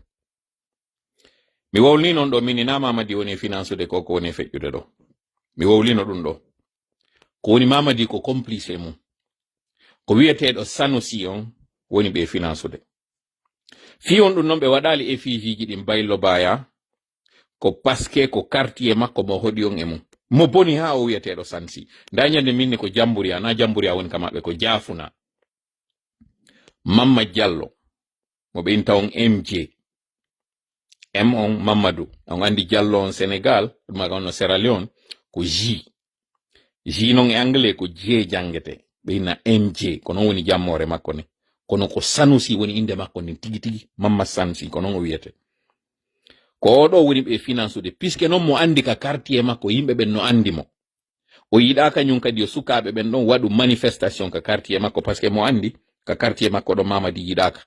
mi wowlni noon ɗo minina Mamadi woni financude ko woni feƴƴude ɗo mi wowlino ɗum ɗo ko woni Mamadi ko complice mum ko wiyeteɗo Sanusi on woni ɓe financude fi on ɗum noon ɓe waɗali e fijiji ɗin Baylo Baya ko paske ko quartier makko mo hoɗi on e mum mo boni ha o wiyeteɗo Sansi nda ñande minni ko Jamburia na Jamburia woni kamaɓe ko Jafuna Mamma Diallo mo ɓe inta on MJ M on Mamadou on andi Diallo on Sénégal ɗum maga onno Sierra Leone ko J non e anglais ko J jangete ɓe inna MJ ko non woni jammore makko ne kono ko Sanusi woni inde makko nden tigi tigi Mamma Sansi ko non o wiyete ko oɗo woni ɓe financude puisque non mo andi ka quartier makko yimɓe ɓen no andi mo o yiɗa kañum kadi yo sukaɓe ɓen ɗon waɗu manifestation ka quartier makko par ce que mo andi ka quartier makko ɗo Mamadi yiɗaka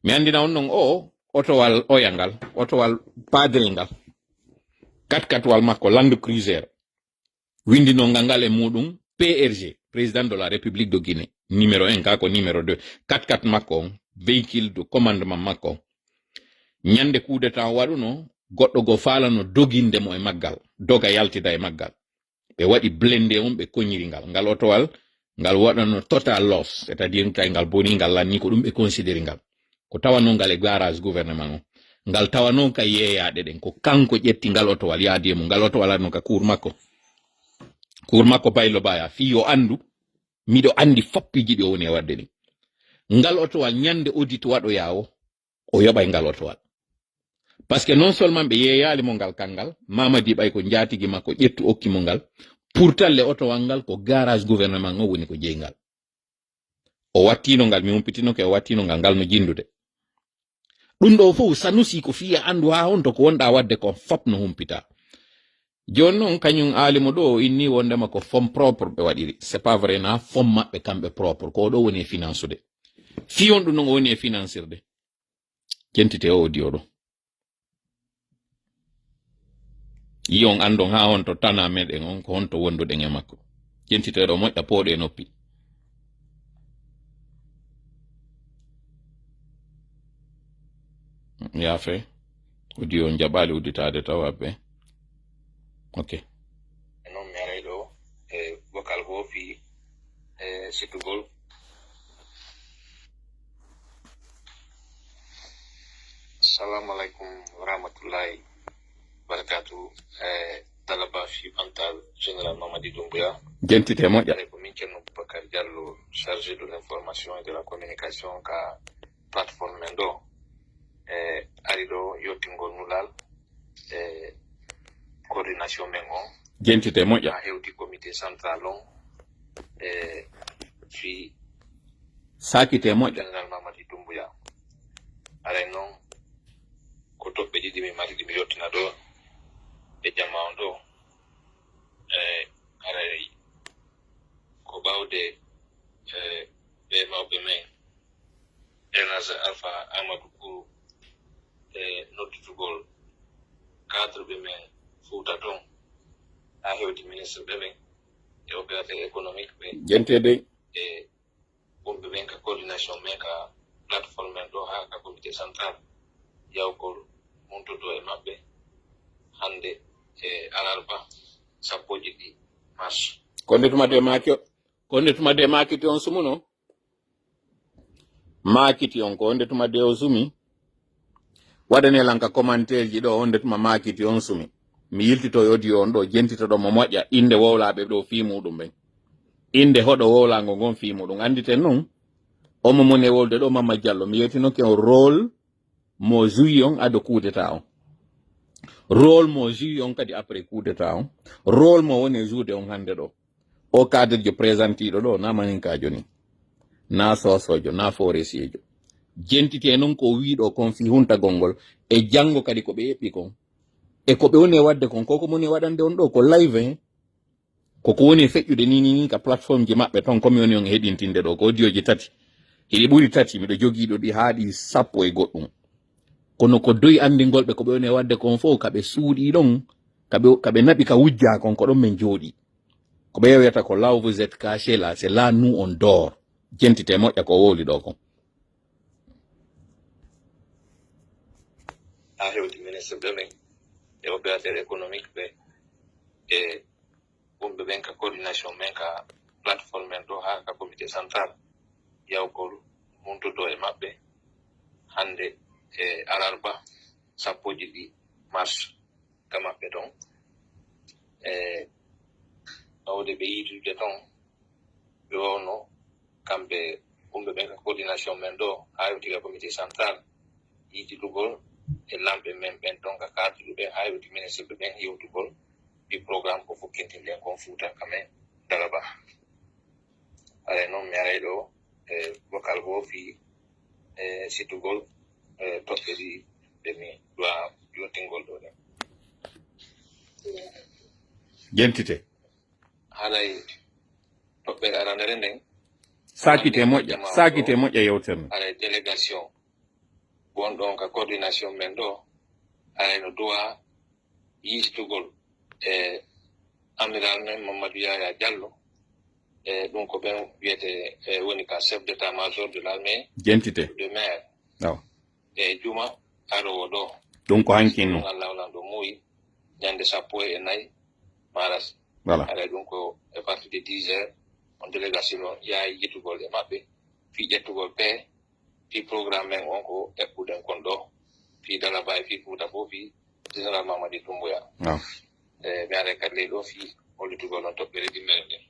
mi andina on non o otowal oyangal otowal padel ngal 4x4 makko Land Cruiser windinongal ngal e muɗum PRG président de la République de Guinée numéro 1 ka ko numéro 2 4x4 makko on véhicule de commandement makko ñande coup d'état waɗuno goɗɗo go falano doginde mo e maggal doga yaltida e maggal ɓe waɗi blende on ɓe koñiri ngal otowal ngal waɗano total loss c'est à dire kay ngal boni ngal lanni ko ɗum ɓe considéri ngal ko tawano ngal e garage gouvernement on ngal tawano ka yeeyaɗe ɗen ko kanko ƴetti ngal otowal yaadi e mo ngal otowal adno ka cour makko Baylo Baya fi yo andu miɗo andi foppiji ɗi woni e wadde ɗi ngal otowal ñande audit waɗoya o yoɓay ngal otowal par ce que non seulement ɓe yeeyali mo ngal kangal Mamadi ɓay ko jatigi makko ƴettu okki mo ngal pourtant le otowal ngal ko garage gouvernement o woni ko jeygal o wattino ngal mi humpitino ke o wattino ngal no jindude ɗum ɗo fof Sanusi ko fiya andu ha honto ko wonɗa wadde ko fop no humpita joni noon kañum alimo ɗo inni wondema ko fond propre ɓe waɗiri c'est pas vrai na fond maɓɓe kamɓe propre ko ɗo woni e financude fiyon ɗum noon o woni e financirde jentite o audio ɗo yi on andon ha honto tana meɗen on ko honto wonduɗen e makko jentite ɗo moƴƴa pooɗe noppi yaafe audio on jaɓali udditade taw abɓe ok non mi aray ɗo e vocal go fi sittugol Assalamu alaikum warahmatullahi wabarakatuh. Talaba fi Antal Général Mamadi Doumbouya. Gentite moƴƴa. Bakar Diallo, chargé de l'information et de la communication ka plateforme Mendo. Arido yotingol nulal. Coordination mengo. Gentite moƴƴa. A hewti comité central on. Fi sakite moƴƴa. Général Mamadi Doumbouya. Aray non ko toɓɓe ɗiɗi mi mari ɗimi yettina ɗo ɓe jamma on ɗo aray ko ɓawde ɓe mawɓe men elnage alpha amadou kourou noddutugol cadre ɓe men fuuta toon ha hewti ministre ɓe men e opérateur économique ɓe Gentede. e wonɓe ɓen ka coordination men ka plateforme men ɗo ha ka comité central yawgol muntoto e maɓɓe hande e alarba 10 mars. Konde tumade makiti on sumuno. Makiti on ko onde tumade o sumi. Waɗane lanka commentaire ji ɗo onde tuma makiti on sumi. Mi yiltito yodi on ɗo jentito ɗo mo moƴƴa inde wowlaɓe ɗo fi muɗum ɓen. Inde hoɗo wowlango gon fi muɗum anditen non. Omo mone wolde ɗo Mama Diallo mi yetinoke on rôle mo jouyi on ado coup d'état on. Rôle mo jouyi on kadi après coup d'état on. Rôle mo woni joude on hande ɗo. O cadre je présentiɗo ɗo na maninkajo ni. Na sosojo na foresijo. Jentite non ko wiɗo kon fi hunta gongol e jango kadi ko ɓe yeppi kon. E ko ɓe woni wadde kon ko moni waɗande on ɗo ko live ko woni feƴƴude ni ka plateforme ji maɓɓe ton komi woni on heɗintinde ɗo ko audio ji tati. Hiɗi ɓuri tati miɗo jogiiɗo ɗi haaɗi 10 e goɗɗum. Kono ko doyi andingol ɓe ko ɓe woni wadde kon fof kaɓe suuɗi ɗon kaɓe naɓi ka wujja kon ko ɗon men jooɗi. Ko ɓe wiyata ko là où vous êtes caché là, c'est là nous on dort. Jentite moƴƴa ko wowli ɗo kon. Ha hewti ministre ɓe men e opérateur économique ɓe e wonɓe ɓen ka coordination men ka plateforme men ɗo ha ka comité central yawgol muntoto e maɓɓe hande e alarba 10 mars ka maɓɓe ton ɓawde ɓe yiitude ton ɓe wawno kamɓe wonɓe ɓen ka coordination men ɗo ha hewti ka comité central yiitidugol e lamɓe men ɓen ton ka kadruɗe ɓen ha hewti ministre ɓe ɓen yewtugol ɗi programme ko fukkintinɗen kon fuuta kamen daraba aɗa noon mi aray ɗo vocal bo fi sittugol toɓɓe ɗi ɓe mi ɗowa yottingol ɗo ɗen Gentite. haɗay toɓɓere arandere nden Sakite moƴƴa yewtere. aɗay délégation gonɗon ka coordination men ɗo aɗay no duwa yiititugol amiral men Mamadou Yaya Diallo ɗum ko ɓen wiyete woni ka chef d' état major de l'armée Gentite. de maire juma arowo ɗo ɗum ko hankin ɗum Allah walando muuyi ñande 14 maras aɗa ɗum ko e partir de 10 heures on délégation o yaayi yittugol e maɓɓe fi ƴettugol paix fi programme men on ko eɓɓuɗen kon ɗo fi Dalaba e fi Fouta fof fi général Mamadi Doumbouya mi aray kadi ley ɗo fi hollitugol on toɓɓere ɗimmere nden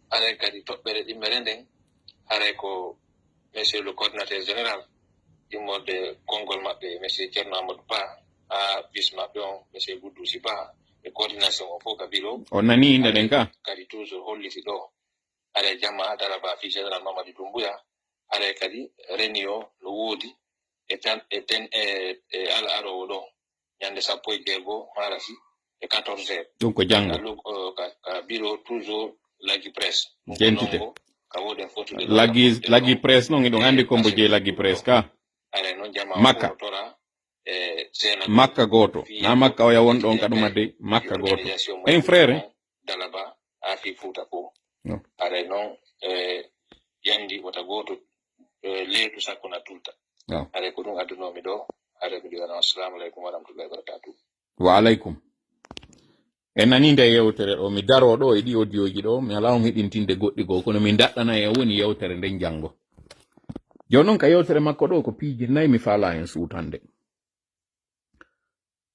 aray kadi toɓɓere ɗimmere nden haray ko monsieur le coordinateur général immorde konngol maɓɓe monsieur Ceerno Amadou Ba ha bis maɓɓe on monsieur Boudousi Ba e coordination o fof ka bureau o nani inde ɗen ka kadi toujours holliti ɗo aray jamma Daraba fi général Mamadi Doumbouya aray kadi réunion no woodi e ala arowo ɗo ñande 16 marasi e 14 heures ɗum ko janngo ka bureau toujours laggi presse Gentite. ka woden fotude laggi presse noon eɗon andi kombo je laggi presse ka aray noon jamma Makka. tora sena Makka goto na Makka o yawon ɗon ka ɗum adde Makka goto en frère Dalaba ha fi Fouta ko No. aray noon yandi wota goto leydu sakko na tulta No. aray ko ɗum addunomi ɗo aray mi ɗiwana assalamu aleykum wa rahmatullahi wa barakatuh. Wa alaikum. En nani nde yewtere ɗo mi daro ɗo e ɗi audioji ɗo mi ala on heɗintinde goɗɗi goo kono min daɗɗana e woni yewtere nden jango jonon ka yewtere makko ɗo ko piiji nayi mi faala en suutande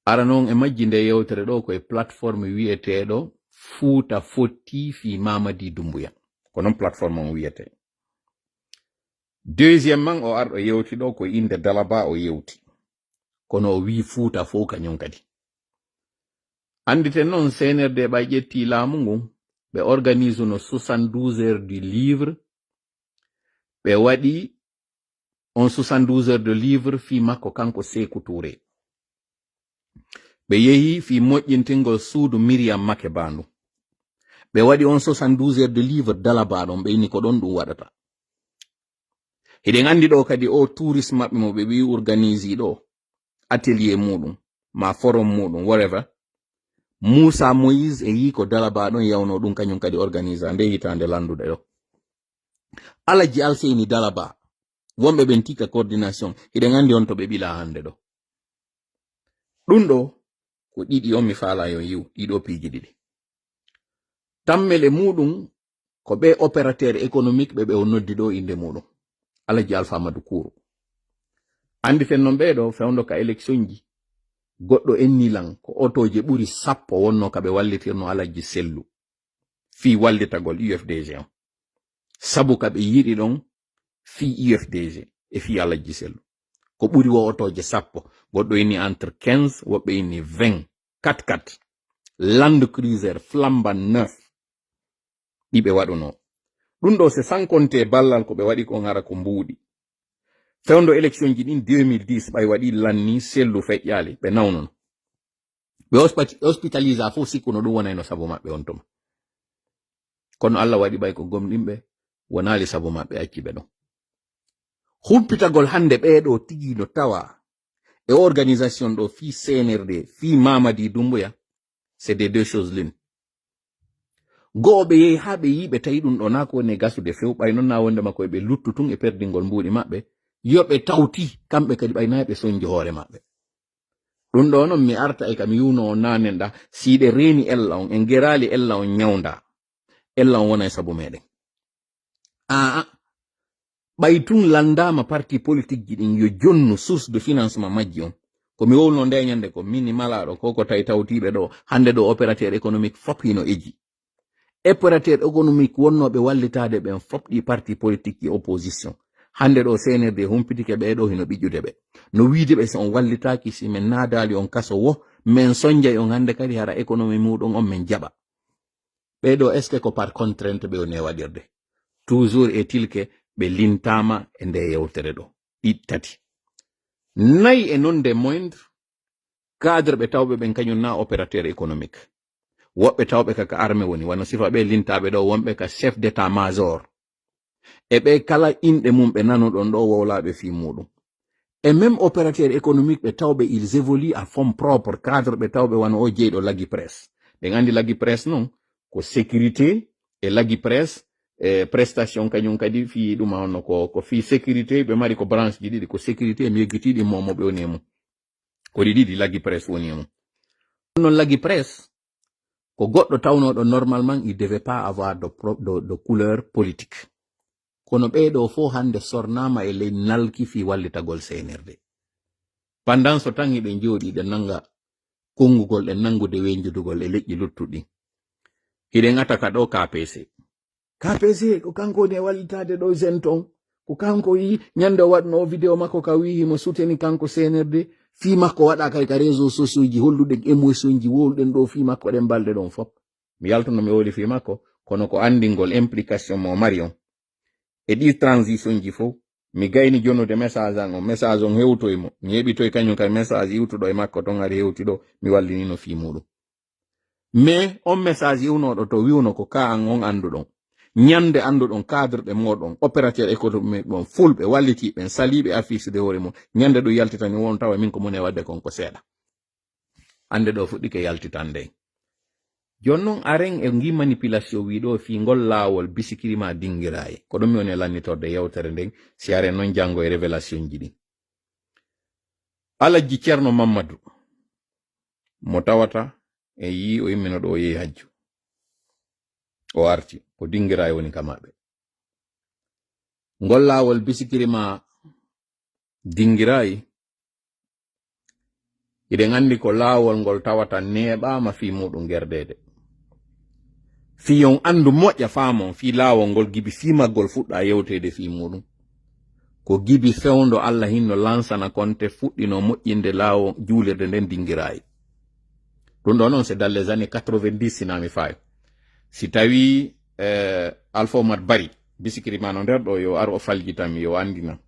ara noon e majji nde yewtere ɗo koye plateforme wiyeteɗo Fuuta Fotti fi Mamadi Doumbouya ko noon plateforme on wiyete deuxièmement o arɗo yewti ɗo ko inde Dalaba o yewti kono o wi Fuuta fof kañum kadi anditen noon CNRD ɓay ƴetti laamu ngun ɓe organise no 72 heures du livre ɓe waɗi on 72 heures de livre fi makko kanko Sékou Touré ɓe yehi fi moƴƴintingol suudu Miriam Makeba ndu ɓe waɗi on 72 heures de livre Dalaba ɗon ɓe inni ko ɗon ɗum waɗata hiɗen andi ɗo kadi o tourisme maɓɓe mo ɓe wi organise ɗo atelier muɗum ma forum muɗum whatever Moussa Moïse e yi ko Dalaba ɗon yawno ɗum kañum kadi organise nde hitande landuɗe ɗo Alaji Alseyni Dalaba wonɓe ɓen tika coordination hiɗen andi on to ɓe ɓila hande ɗo ɗum ɗo ko ɗiɗi on mi faala yo yiw ɗiɗo piiji ɗiɗi tammele muɗum ko ɓe opérateur économique ɓe o noddi ɗo inde muɗum Alaji Alpha Amadou Kourou anditen non ɓeɗo fewndo ka élection ji goɗɗo ennilan ko otoje ɓuri 10 wonno ka ɓe wallitirno Alaji Sellu fi wallitagol UFDG on sabu ka ɓe yiɗi ɗon fi UFDG e fi Alaji Sellu ko ɓuri wo otoje 10 goɗɗo inni entre 15 woɓɓe inni 20 4x4 Land Cruiser Flamba 9 ɗiɓe waɗuno ɗum ɗo c'est sans compter ballal ko ɓe waɗi kon hara ko mbuuɗi fewndo élection ji ɗin 2010 ɓay waɗi lanni Sellu feƴƴali ɓe nawnono ɓe hospitalisa fof sikkuno ɗum wonayno sabu maɓɓe on tuma kono Allah waɗi ɓay ko gomɗinɓe wonali sabu maɓɓe acci ɓe ɗon humpitagol hande ɓeɗo tigi no tawa e organisation ɗo fi CNRD fi Mamadi Doumbouya c'est des deux choses l'une go'o ɓe yehi ha ɓe yi ɓe tawi ɗum ɗo na ko woni gasude few ɓay noon na wonde makko ɓe luttutun e perdingol mbuuɗi maɓɓe yoɓe tawti kamɓe kadi ɓay nayi ɓe soñji hoore maɓɓe ɗum ɗo noon mi arta e kam yuno o nanen ɗa siɗe reeni ella on en gerali ella on ñawda ella on wona e sabu meɗen ɓay tun landama parti politique ji ɗin yo jonnu source de financement majji on komi wowno nde ñande ko minimalaɗo koko tawi tawtiɓe ɗo hande ɗo opérateur économique fop hino eji opérateur économique wonnoɓe wallitade ɓen fop ɗi parti politique ji opposition hande ɗo CNRD humpitike ɓeɗo hino ɓiƴƴude ɓe no wiide ɓe so on wallitaki si min naadali on kaso wo min sonjay on hande kadi hara économie muɗum on min jaɓa ɓeɗo est ce que ko par contrainte ɓe one waɗirde toujours est-il que ɓe lintama e nde yewtere ɗo ɗiɗi tati nayi e non de moindre cadre ɓe tawɓe ɓen kañum na opérateur économique woɓɓe tawɓe kaka armée woni wano sifa ɓe lintaɓe ɗo wonɓe ka chef d'état major e ɓe kala inɗe mum ɓe nanuɗon ɗo wowlaɓe fi muɗum et même opérateur économique ɓe tawɓe ils évoluent à fond propre cadre ɓe tawɓe wano o jeyɗo lagui presse ɓen andi lagui presse noon ko sécurité e lagui presse prestation kañum kadi fi ɗum honno ko fi sécurité ɓe mari ko branche ji ɗiɗi ko sécurité mi yeggitiɗi momo ɓe woni e mum ko ɗi ɗiɗi lagui presse woni e mum non lagui presse ko goɗɗo tawnoɗo normalement il devait pas avoir de couleur politique kono ɓeɗo fo hande sornama e ley nalki fi wallitagol CNRD pendant so tan hiɗen jooɗi ɗe nanga kongugol ɗe nangude wenjudugol e leƴƴi luttuɗi hiɗen ataka ɗo KPC ko kanko woni e wallitade ɗo zenton ko kanko yi ñande o waɗno o vidéo makko ka wi himo souteni kanko CNRD fi makko waɗa kay ka réseau sociaux ji holluɗen émotion ji woluɗen ɗo fi makko ɗen balɗe ɗon fop mi yaltono mi woli fi makko kono ko andingol implication mo mari on e ɗi transition ji fof mi gayni jonnude message an on message on hewtoymo mi heɓitoy kañum kay message iwtuɗo e makko ton ari hewti ɗo mi wallinino fi muɗum mais on message iwnoɗo to wiwno ko ka an on anduɗon ñande anduɗon cadre ɓe moɗon opérateur économique ɓon fulɓe walliti ɓen saliɓe affiche de hoore mum ñande ɗo yaltitani won tawa min ko mone wadde kon ko seeɗa ande ɗo fuɗɗike yaltitande jonnon aren e ngi manipulation wiɗo fi ngol laawol bisikirima dingiraye ko ɗum mi woni lannitorde yewtere nden si aren noon janngo e révélation ji ɗin Alaji Ceerno Mamadou mo tawata e yi o yimmino ɗo o yehi hajju o arti ko dingiraye woni kamaɓe ngol lawol bisikirima dingirai iɗen andi ko lawol ngol tawata neɓama fi muɗum gerdede fi on andu moƴƴa famon fi lawol ngol gibi fi maggol fuɗɗa yewtede fi muɗum ko gibi fewndo Allah hinno lansana konte fuɗɗino moƴƴinde lawo juulirde nden dingirayi ɗum ɗo noon c'est dans les années 90 sinami fayi si tawi Alpha Omar Bari bisikiri mano nder ɗo yo ar o faljitami yo andina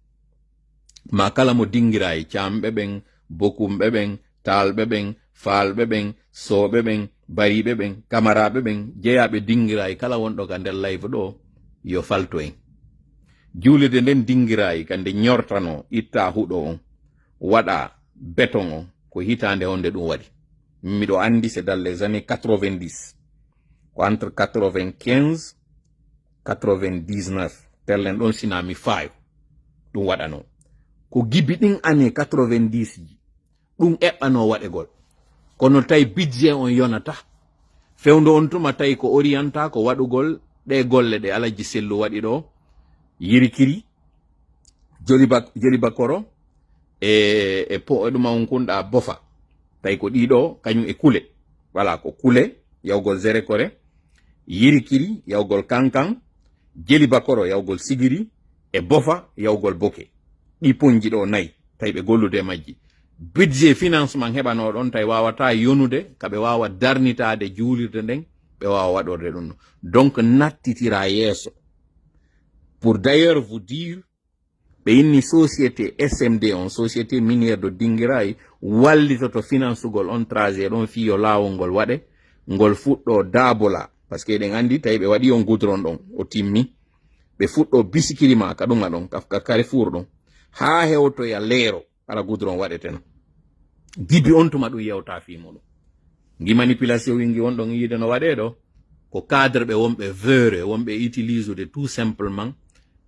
ma kala mo dingirayi camɓe ɓen bokumɓe ɓen talɓe ɓen falɓe ɓen soɓe ɓen bariɓe ɓen camaraɓe ɓen jeyaɓe dingirayi kala wonɗo ka nder live ɗo yo falto en juulirde nden dingirayi kande ñortano itta huɗo on waɗa béton on ko hitande honde ɗum waɗi miɗo andi c'est dans les années 90 ko entre 95 99 tellen ɗon sinami fayo ɗum waɗano ko gibi ɗin année 90 ji ɗum eɓɓano waɗegol kono tawi budget on yonata fewndo on tuma tawi ko orienta ko waɗugol ɗe golle ɗe Alaji Sellu waɗi ɗo yirikiri joli bakoro e po ɗuma on kunɗa bofa tawi ko ɗiɗo kañum e kule wala ko kule yawgol zere kore yirikiri yawgol kankan jeli bakoro yawgol sigiri e bofa yawgol boke ɗi ponji ɗo nayi tawi ɓe gollude majji budget financement heɓano ɗon tawi wawata yonude kaɓe wawa darnitade juulirde nden ɓe wawa waɗorde ɗum donc nattitira yeeso pour d'ailleurs vous dire ɓe inni société SMD on société minière de Dinguirayi wallitoto financegol on trajet ɗon fiyo lawol ngol waɗe ngol fuɗɗo dabola par ce que eɗen andi tawi ɓe waɗi on goudron ɗon o timmi ɓe fuɗɗo bisikirima ka ɗuma ɗon ka Carrefour ɗon ha hewtoya leero ala goudron waɗeteno gibi on tuma ɗum yewta fimuɗum gi manipulation wingi on ɗon yiide no waɗe ɗo ko cadre ɓe wonɓe veure wonɓe utilise ude tout simplement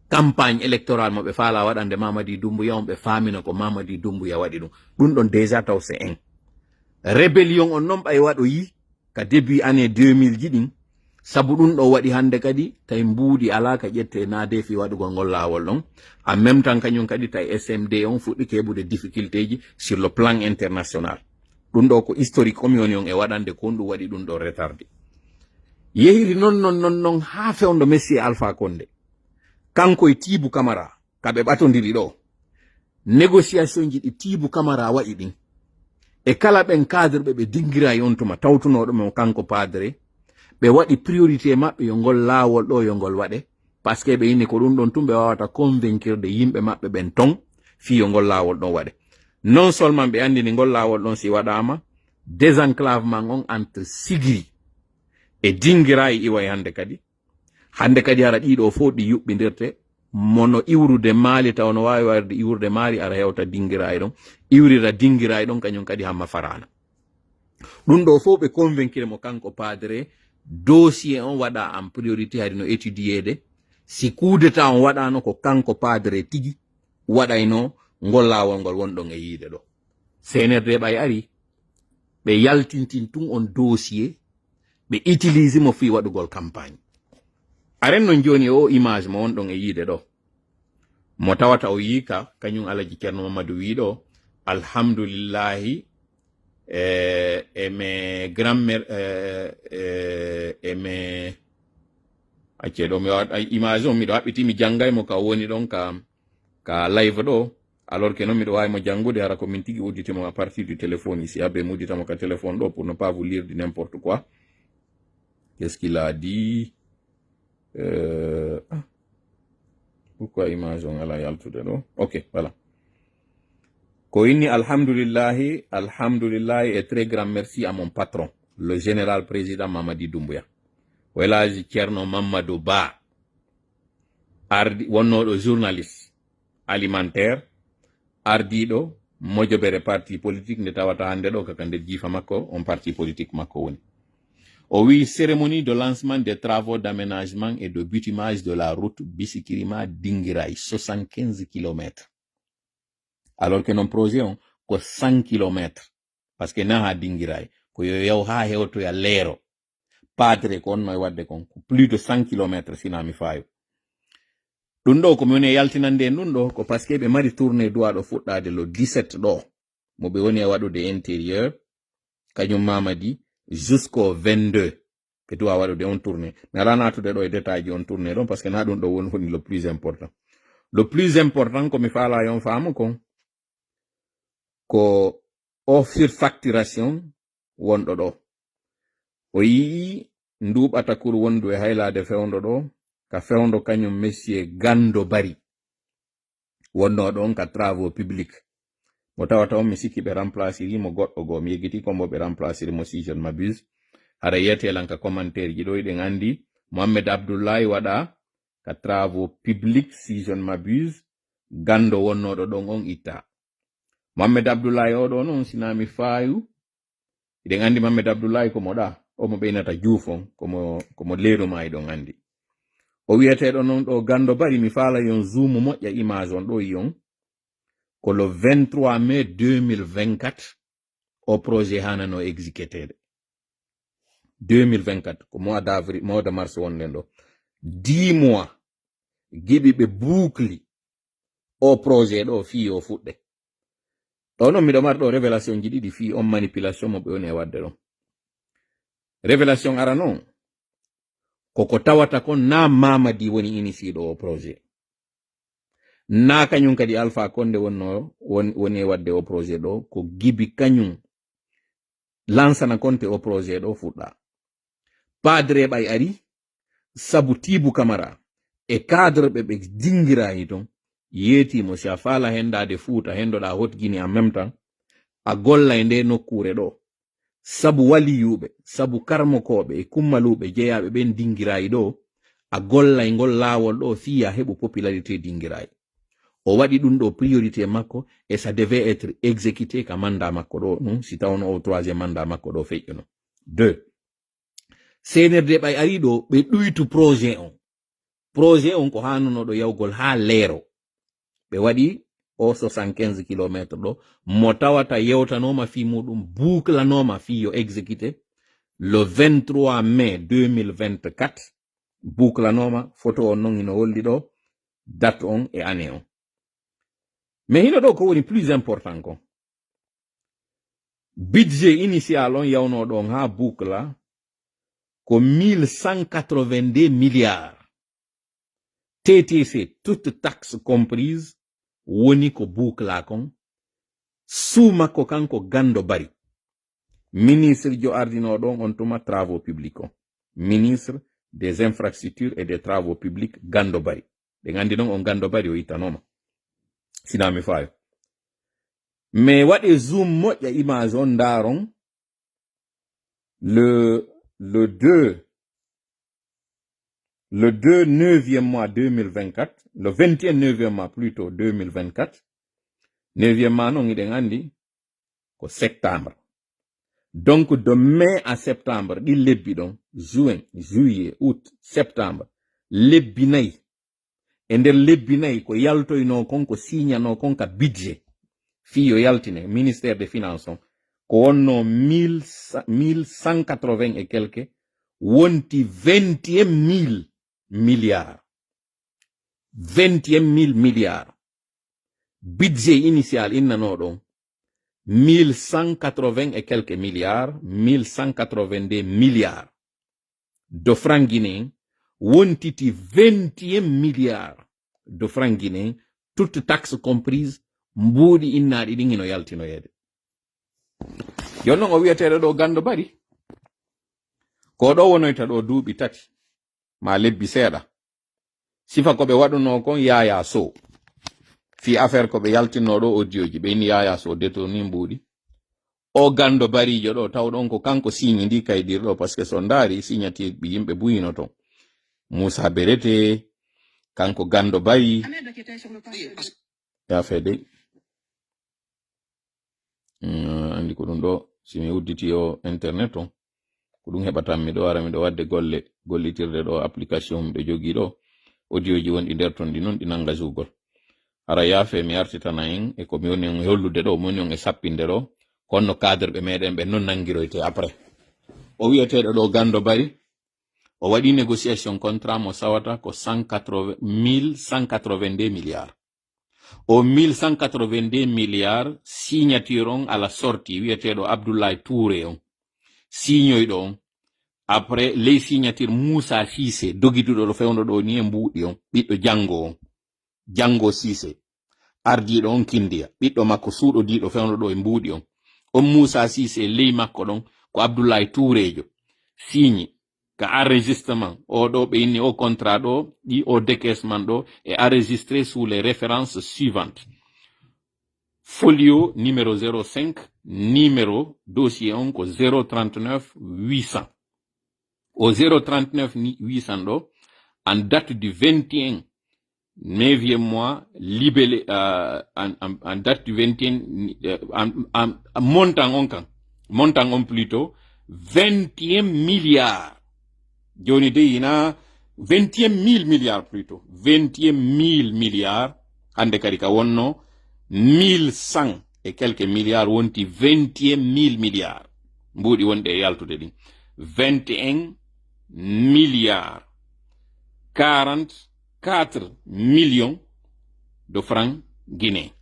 campagne électorale mo ɓe faala waɗande Mamadi Doumbouya on ɓe famino ko Mamadi Doumbouya waɗi ɗum ɗon déjà taw c'est un rébellion on noon ɓay waɗo yi ka début année 2000 ji ɗin sabu ɗum ɗo waɗi hande kadi tawi mbuudi ala ka ƴette na defi waɗugol ngol lawol ɗon en même temps kañum kadi tawi SMD on fuɗɗi keɓude difficulté ji sur le plan international ɗum ɗo ko historique commune on e waɗande ko ɗum waɗi ɗum ɗo retardé yehiri non ha fewndo Monsieur Alpha Condé kanko e Tibou Camara kaɓe ɓatodiri ɗo négociation ji ɗi Tibou Camara waɗi ɗin e kala ɓen cadre ɓe dinguirayi on tuma tawtunoɗo men kanko padre ɓe waɗi priorité maɓɓe yo ngol laawol ɗo yo ngol waɗe par ce que ɓe inni ko ɗum ɗon tum ɓe wawata convaincre de yimɓe maɓɓe ɓen ton fi yo ngol laawol ɗon waɗe non seulement ɓe andini ngol laawol ɗon si waɗama désenclavement on entre Sigiri e Dinguirayi iway hande kadi hara ɗiɗo fof ɗi yuɓɓidirte mono iwrude maali taw no wawi warde iwrude maali ara hewta Dinguirayi ɗon iwrira Dinguirayi ɗon kañum kadi hamma farana ɗum ɗo fof ɓe convaincre mo kanko padre dossier on waɗa en priorité hari no étudiede si kudeta on waɗano ko kanko padre tigi waɗayno ngol lawol ngol wonɗon e yiide ɗo CNRD ɓay ari ɓe yaltintin tun on dossier ɓe utilise mo fi waɗugol campagne aren non joni o image mo wonɗon e yiide ɗo mo tawata o yika kañum Alaji Ceerno Mamadou wi ɗo alhamdulillahi eme grand-mère eme acce ɗo mi waɗa image on miɗo haɓɓiti mi janggay mo ka woni ɗon ka live ɗo alors que non miɗo wawi mo janngude hara ko min tigi udditimo à partir du téléphone ici abe mi udditamo ka téléphone ɗo pour ne pas vous lire du n'importe quoi. Qu'est-ce qu'il a dit? Pourquoi image on ala yaltude ɗo? Ok, voilà. Ko inni alhamdulillahi et très grand merci à mon patron, le général président Mamadi Doumbouya. Welaji Ceerno Mamadou Ba, ardi wonnoɗo journaliste alimentaire, ardiɗo mojobere parti politique nde tawata hande ɗo kaka nder jiifa makko on parti politique makko woni. O wi cérémonie de lancement des travaux d'aménagement et de bitumage de la route Bisikirima Dinguirayi 75 km. Alors que non projet on ko 100 km parce que na ha Dinguirayi ko yo yaw ha hewto ya leero padre ko onno e wadde kon ko plus de 100 km sinami fayo ɗum ɗo komi woni e yaltinande ɗum ɗo ko par ce que ɓe mari tourné duwaɗo fuɗɗade le 17 ɗo mo ɓe woni e waɗude intérieur kañum mamadi jusqu'au 22 ɓe duwa waɗude on tourné mi ala natude ɗo e détail ji on tourné ɗon par ce que na ɗum ɗo woni le plus important komi faala yon faamu ko o surfacturation wonɗo ɗo o yii nduɓata kur wondu e haylade fewndo ɗo ka fewndo kañum monsieur Gando Bari wonno ɗon ka travaux public mo tawata on mi sikki ɓe remplaciri mo goɗɗo goo mi yeggiti kombo ɓe remplaciri mo si je ne m'abuse hara yetelan ka commentaire ji ɗo eɗen andi Mohamed Abdoulaye waɗa ka travaux public si je ne m'abuse Gando wonnoɗo ɗon on itta Mohamed Abdoulaye oɗo noon sinami fayu eɗen andi Mohamed Abdoulaye komo ɗa omo ɓeynata Diouf on komo leeruma eɗon andi o wiyeteɗo noon ɗo Gando Bari mi faala yon zoom moƴƴa image on ɗo yon ko le 23 mai 2024 o projet hanano exécuté 2024 ko mois d'avril mois de mars wonnen ɗo 10 mois giɓi ɓe boucli o projet ɗo fi o fuɗɗe ɗo noon miɗo mari ɗo révélation ji ɗiɗi fi on manipulation mo ɓe woni e wadde ɗon révélation ara noon koko tawata kon na Mamadi woni initié ɗo o projet na kañum kadi Alpha Condé woni e wadde o projet ɗo ko gibi kañum lansana konte o projet ɗo fuɗɗa padre ɓay ari sabu Tibu Camara e cadre ɓe dingirayi ton yeetimo si a faala hendade Fuuta hendoɗa Haute Guinée en même temps a golla e nde nokkure ɗo sabu waliyuɓe sabu karmokoɓe e kummaluɓe jeeyaɓe ɓen dingirayi ɗo a golla e ngol laawol ɗo fiya heɓu popularité dingirayi o waɗi ɗum ɗo priorité makko et ça devait être exécuté ka mandat makko ɗo non si tawno o troisième mandat makko ɗo feƴƴuno 2 CNRD ɓay ari ɗo ɓe ɗuytu projet on ko hanunoɗo yawgol ha leero ɓe waɗi o 75 km ɗo mo tawata yewtanoma fi muɗum bouclanoma fi yo exécuté le 23 mai 2024 bouclanoma photo on non ino holli ɗo date on e année on mais hino ɗo ko woni plus important ko budget initial on yawno ɗon ha boucla ko 1182 milliards TTC toute taxe comprise woni ko boucla kon sumakko kanko Gando Bari ministre jo ardino ɗon on tuma travaux publics on ministre des infrastructures et des travaux publics Gando Bari ɓe gandi ɗon on Gando Bari o ittanoma sinami fayo mais waɗe zoom moƴƴa image on ndaron le 2 9e mois 2024 le 21 9e mois plutôt 2024 9e mois non iɗen andi ko septembre donc de mai à septembre ɗi lebbi ɗon juin juillet août septembre lebbi nayi e nder lebbi nayi ko yaltoyno kon ko signano kon ka budget fiyo yaltine ministère des finances on ko wonno 1180 et quelque wonti 21 000 milliards 21 000 milliards budget initial innano ɗon 1180 et quelques milliards 1182 milliards de francs guinéens wontiti 21 milliards de francs guinéens toute taxe comprise mbuuɗi innaɗi ɗin ino yaltinoyede jon non o wiyeteɗo ɗo Gando Bari ko ɗo wonoyta ɗo duuɓi tati ma lebbi seeɗa sifa ko ɓe waɗuno kon Yaya Sow fi affaire ko ɓe yaltinno ɗo audioji ɓe inni Yaya Sow détourni mbuuɗi o Gando Barijo ɗo tawɗon ko kanko signe ndi kaydirɗo par ce que so ndaari signati ɓi yimɓe buyino ton Moussa Berete kanko Gando Bari ya fede andi ko ɗum ɗo simi udditi o internet on ko ɗum heɓatan miɗo ara miɗo wadde gollitirde ɗo application miɗo jogi ɗo audioji wonɗi nder ton ɗi noon ɗi nanga jugol ara yaafe mi artitana en e ko mi woni on hollude ɗo moni on e sappinde ɗo konno cadre ɓe meɗen ɓe non nangiroyte après o wiyeteɗo ɗo Gando Bari o waɗi négociation contrat mo sawata ko 1182 milliards o 1182 milliards signature on à la sortie wiyeteɗo Abdoulaye Touré on signoyɗo on après les signature Moussa Cissé dogituɗo ɗo fewno ɗo ni e mbuɗi on ɓiɗɗo Jango Cissé ardiɗo on kindiya ɓiɗɗo makko suuɗodiɗo fewno ɗo e mbuɗi on Moussa Cissé ley makko ɗon ko Abdoulaye Touréjo signe ka enregistrement o ɗo ɓe inni o contrat ɗo ɗi o décaissement ɗo est enregistré sous les références suivantes. Folio numéro 05, numéro dossier on ko 039 800. Au 039 800 ɗo, en date du 21 9e mois, libellé, en date du 21, montant on plutôt, 21 milliards. Joni de ina 21 000 milliards plutôt. 21 000 milliards. Hande kadi ka wonno 1100 et quelques milliards wonti 21 000 milliards. Mbudi wonde e yaltude ɗin. 21 milliards 44 millions de francs guinéens.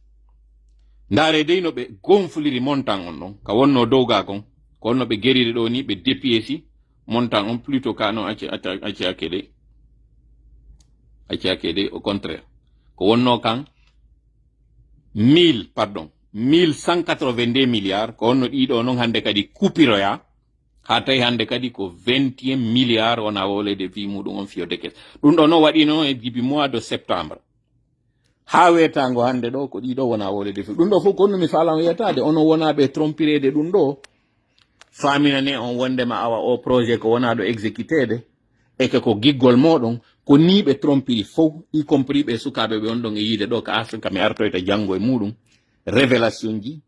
Ndare dey no ɓe gonfliri montant on ɗon ka wonno dowga kon ko wonno ɓe geriri ɗo ni ɓe dépiéci montant on plutôt ka non acci akede au contraire ko wonno kan 1182 milliards ko wonno ɗiɗo non hande kadi kupiroya ha tawi hande kadi ko 21 milliards wona wolede fi muɗum on fiyo dekes ɗum ɗo no waɗino e dibi mois de septembre ha wetango hande ɗo ko ɗiɗo wona wolede fi ɗum ɗo fof ko mi falan wiyatade ono wona ɓe trompirede ɗum ɗo faminane on wondema awa o projet ko wona ɗo exécutede e ko giggol moɗon ko ni ɓe trompiri fof y compris ɓe sukaɓe ɓe on ɗon e yiide ɗo ka afrique mi artoyta janggo e muɗum révélation ji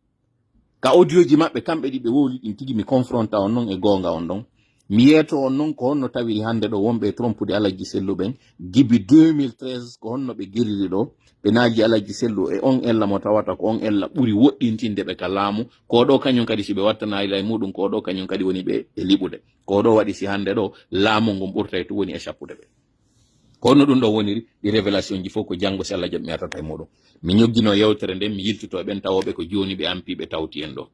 ka audio ji maɓɓe kamɓe ɗi ɓe wowli ɗin tigi mi confronta on non e gonga on ɗon mi yeeto on non ko honno tawiri hande ɗo wonɓe trompude Alaji Sellu ɓen gibi 2013 ko honno ɓe geriri ɗo ɓe naaji Alaji Sellu e on ella mo tawata ko on ella ɓuri woɗɗintinde ɓe ka laamu ko ɗo kañum kadi si ɓe wattana ila e muɗum ko ɗo kañum kadi woni ɓe e liɓude ko ɗo waɗi si hande ɗo laamu ngon ɓurta to woni e cappude ɓe ko honno ɗum ɗo woniri ɗi révélation ji fof ko janggo si Allah jaɓi mi artata e muɗum mi ñoggino yewtere nden mi yiltito ɓen tawoɓe ko joni ɓe ampi ɓe tawti en ɗo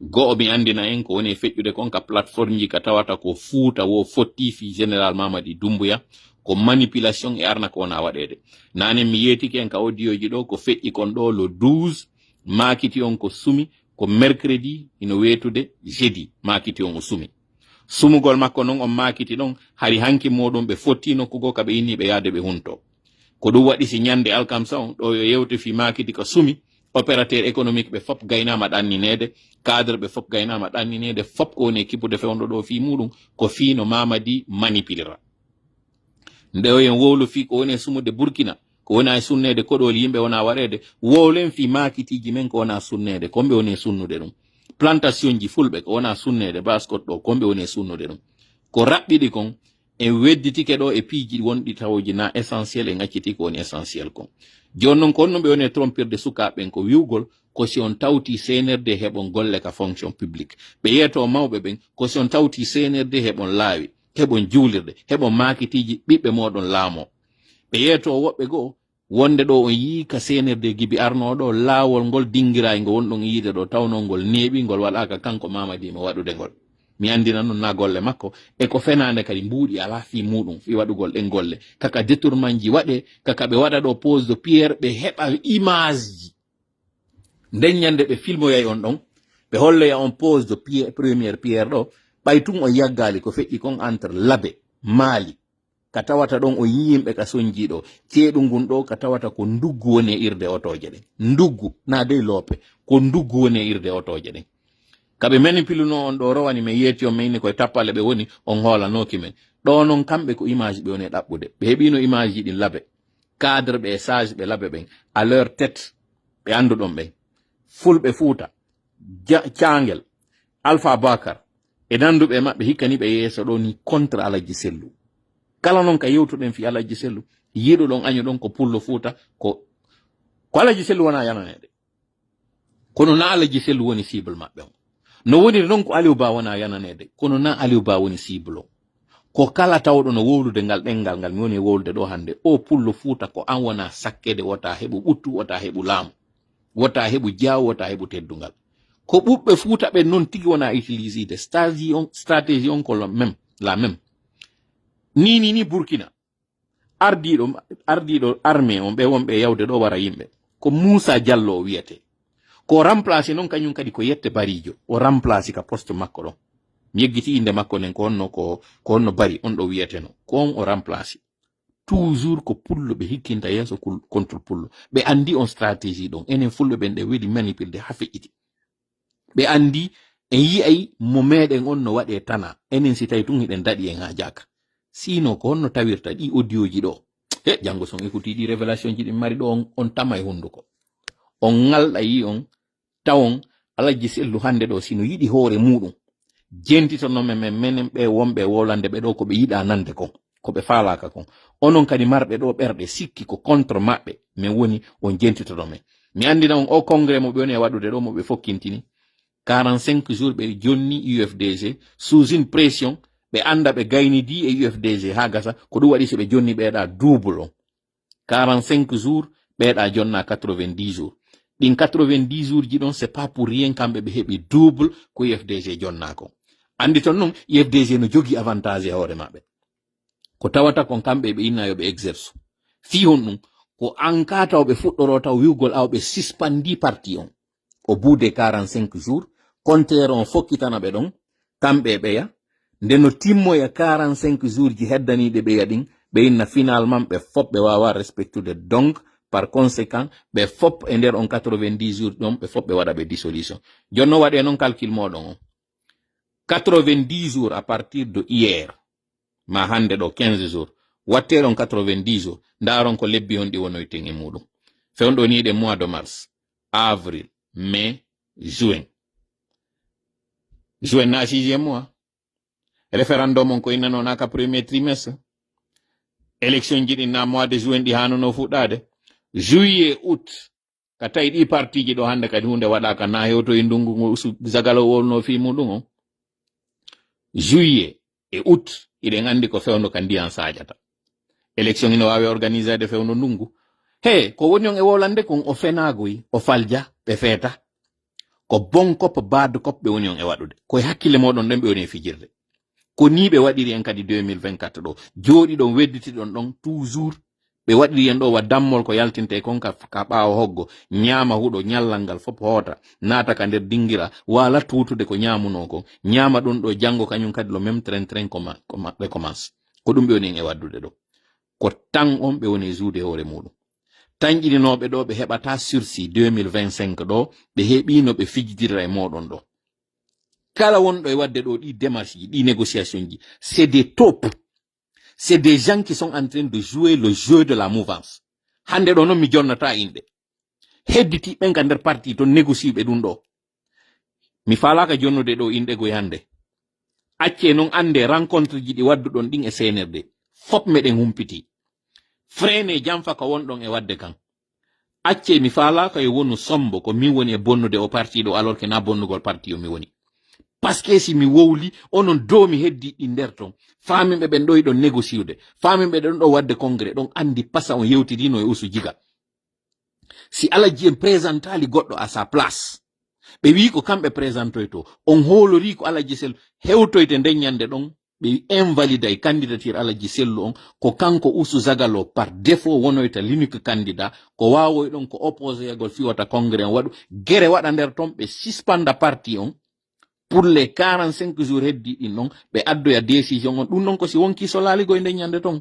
go'o mi andina en ko woni e feƴƴude kon ka plateforme ji ka tawata ko Fouta wo fottifi général Mamadi Doumbouya ko manipulation e arna ko wona waɗede nane mi yetiki en ka audio ji ɗo ko feƴƴi kon ɗo le 12 makiti on ko sumi ko mercredi ino wetude jeudi makiti on o sumi sumugol makko non on makiti ɗon hari hanki moɗon ɓe fotti nokkugo ka ɓe inni ɓe yaade ɓe hunto ko ɗum waɗi si ñande alkamsa on ɗo yo yewte fi makiti ko sumi opérateur économique ɓe fop gaynama ɗanninede cadre ɓe fop gaynama ɗanninede fop ko woni kippude fewndo ɗo fi muɗum ko fi no Mamadi manipulera nde o en wowlo fi ko woni e sumude Burkina ko wona e sunnede koɗol yimɓe wona waɗede wowlen fi makitiji men ko wona sunnede komɓe woni e sunnude ɗum plantation ji fulɓe ko wona sunnede baskot ɗo komɓe woni e sunnude ɗum ko raɓɓiɗi kon en wedditike ɗo e piiji wonɗi tawoji na essentiel e ŋacciti ko woni essentiel kon joni noon ko honno ɓe woni e trompirde sukaɓen ko wiwgol ko si on tawti CNRD heɓon golle ka fonction publique ɓe yeeto mawɓe ɓen ko si on tawti CNRD heɓon laawi heɓon juulirde heɓon makitiji ɓiɓɓe moɗon laamo ɓe yeeto woɓɓe goo wonde ɗo on yii ka CNRD gibi arno ɗo laawol ngol dinguirayi ngo wonɗon yiide ɗo tawnol ngol neeɓi ngol waɗaka kanko Mamadi mo waɗude ngol mi andina noon na golle makko e ko fenande kadi mbuuɗi ala fi muɗum fi waɗugol ɗen golle kaka détournement ji waɗe kaka ɓe waɗa ɗo pose de pierre ɓe heɓa image ji nden ñande ɓe filmoyay on ɗon ɓe holloya on pose de première pierre ɗo ɓay tun on yaggali ko feƴƴi kon entre Labe Mali ka tawata ɗon o yimɓe ka sonjiɗo ceeɗu ngun ɗo ka tawata ko nduggu woni e irde otoje ɗen nduggu na dey loope ko nduggu woni e irde otoje ɗen kaɓe manipuluno on ɗo rowani men yeeti on mayni koye tappale ɓe woni on hoolanoki men ɗo noon kamɓe ko image ɓe woni e ɗaɓɓude ɓe heɓino image ji ɗin Labe cadre ɓe e sage ɓe Labe ɓen à leur tête ɓe anduɗon ɓen fulɓe Fouta Thiangel Alpha Bakar e nanduɓe maɓɓe hikkani ɓe yeeso ɗo ni contre Alaji Sellu kala noon ka yewtuɗen fi Alaji Sellu yiɗo ɗon año ɗon ko pullo Fouta ko Alaji Sellu wona yananede kono na Alaji Sellu woni cible maɓɓe on no woniri noon ko Aliou Ba wona yananede kono na Aliou Ba woni cible o ko kala tawɗo no wowlude ngal ɗengal ngal mi woni wowlude ɗo hande o pullo Fuuta ko an wona sakkede wota heɓu ɓuttu wota heɓu laamu wota heɓu jaawu wota heɓu teddungal ko ɓuɓɓe Fuuta ɓe non tigi wona utiliside stratégie on ko la même ni Burkina ardiɗo armée on ɓe wonɓe yawde ɗo wara yimɓe ko Moussa Diallo o wiyete ko remplacer non kañum kadi ko yette Barijo o remplacer ka poste makko ɗon mi yeggiti inde makko nen ko honno Bari on ɗo wiyeteno ko on o remplacer toujours ko pullo ɓe hikkinta yeeso contre pullo ɓe andi on stratégie ɗon enen fulɓe ɓen ɗe weɗi manipulde ha feƴƴiti ɓe andi en yi'ay mo meɗen on no waɗe tana enen si tawi tun hiɗen daɗi en ha jaka sino ko honno tawirta ɗi audioji ɗo janngo son écouti ɗi révélation ji ɗin mari ɗo on tama e hunduko on ngalɗa yi on tawon Alaji Sellu hande ɗo sino yiɗi hoore muɗum jentitonomen menen ɓe wonɓe wolande ɓe ɗo ko ɓe yiɗa nande kon ko ɓe faalaka kon onon kadi marɓe ɗo ɓerɗe sikki ko contre maɓɓe min woni on jentitonomen mi andina on o congrès mo ɓe woni e waɗude ɗo mo ɓe fokkintini 45 jours ɓe jonni UFDG sous une pression ɓe anda ɓe gaynidi e UFDG ha gasa ko ɗum waɗi so ɓe jonni ɓeeɗa double on 45 jours ɓeeɗa jonna 90 jours ɗin 90 jours ji ɗon c'est pas pour rien kamɓe ɓe heɓi double ko UFDG jonnako andi ton noon UFDG no jogi avantage e hoore maɓɓe ko tawata kon kamɓe ɓe inna yoɓe exerce fi hon ɗum ko an ka taw ɓe fuɗɗoro taw wiwgol aw ɓe suspandi parti on au bout de 45 jours compteur on fokkitana ɓe ɗon kamɓe ɓeya nde no timmoya 45 jours ji heddaniɗe ɓeya ɗin ɓe inna finalement ɓe fop ɓe wawa respectude donc par conséquent ɓe fop e nder on 90 jours ɗon ɓe fop ɓe waɗa ɓe dissolution jonno waɗe noon calcul moɗon on 90 jours à partir de hier ma hande ɗo 15 jours watteɗon 90 jours ndaron ko lebbi on ɗi wonoyten e muɗum fewɗo ni ɗe mois de mars avril mai juin na 6e mois référendum on ko innano naka premier trimestre élection ji ɗin na mois de juin ɗi hanono fuɗɗade juillet août ka tawi ɗi parti ji ɗo hande kadi hunde waɗaka na hewto e ndungu zagalo wolno fi muɗum on juillet e août iɗen andi ko fewno ka ndiyan sajata élection ina wawi organisade fewno ndungu ko woni on e wolande kon o fenagoy o falja ɓe feeta ko bon kop bad kop ɓe woni on e waɗude koye hakkille moɗon ɗen ɓe woni e fijirde ko ni ɓe waɗiri en kadi 2024 ɗo jooɗi ɗon wedditi ɗon toujours ɓe waɗiri en ɗo wa dammol ko yaltinte kon ka ɓaawo hoggo ñaama huɗo ñallal ngal fop hoota naata ka nder dingira wala tutude ko ñamuno kon ñaama ɗum ɗo janngo kañum kadi lo même train ɓe commence ko ɗum ɓe woni en e waddude ɗo ko tan on ɓe woni e juude hoore muɗum tañƴininoɓe ɗo ɓe heɓata sursis 2025 ɗo ɓe heɓino ɓe fijidira e moɗon ɗo kala wonɗo e wadde ɗo ɗi démarche ji ɗi négociation ji c'est des taupes c'est des gens qui sont en train de jouer le jeu de la mouvance hande ɗo noon mi jonnata inɗe hedditi ɓen ka nder parti to négociɓe ɗum ɗo mi falaka jonnude ɗo inɗe goy hande acce noon ande rencontre ji ɗi wadduɗon ɗin e CNRD fop meɗen humpiti frene jamfa ko wonɗon e wadde kan acce mi falaka e wonu sombo ko min woni e bonnude o parti ɗo alors que na bonnugol parti o mi woni parce que si mi wowli onon dow mi heddi ɗi nder ton faminɓe ɓen ɗo yiɗon négociude faminɓe ɗon ɗo wadde congrès ɗon andi pasa on yewtidino e usu jiga si Alaji en présentali goɗɗo à sa place ɓe wi ko kamɓe présentoy to on hoolori ko Alaji Sellu hewtoyte nden ñande ɗon ɓe invalida e candidature Alaji Sellu on ko kanko Usu Zagalo par défaut wonoyta l'unique candidat ko wawoy ɗon ko opposé yagol fiwata congrès on waɗu guere waɗa nder ton ɓe suspenda parti on pour les 45 jours heddi ɗin ɗon ɓe addoya décision on ɗum ɗon ko si wonki so laaligoy nden ñande ton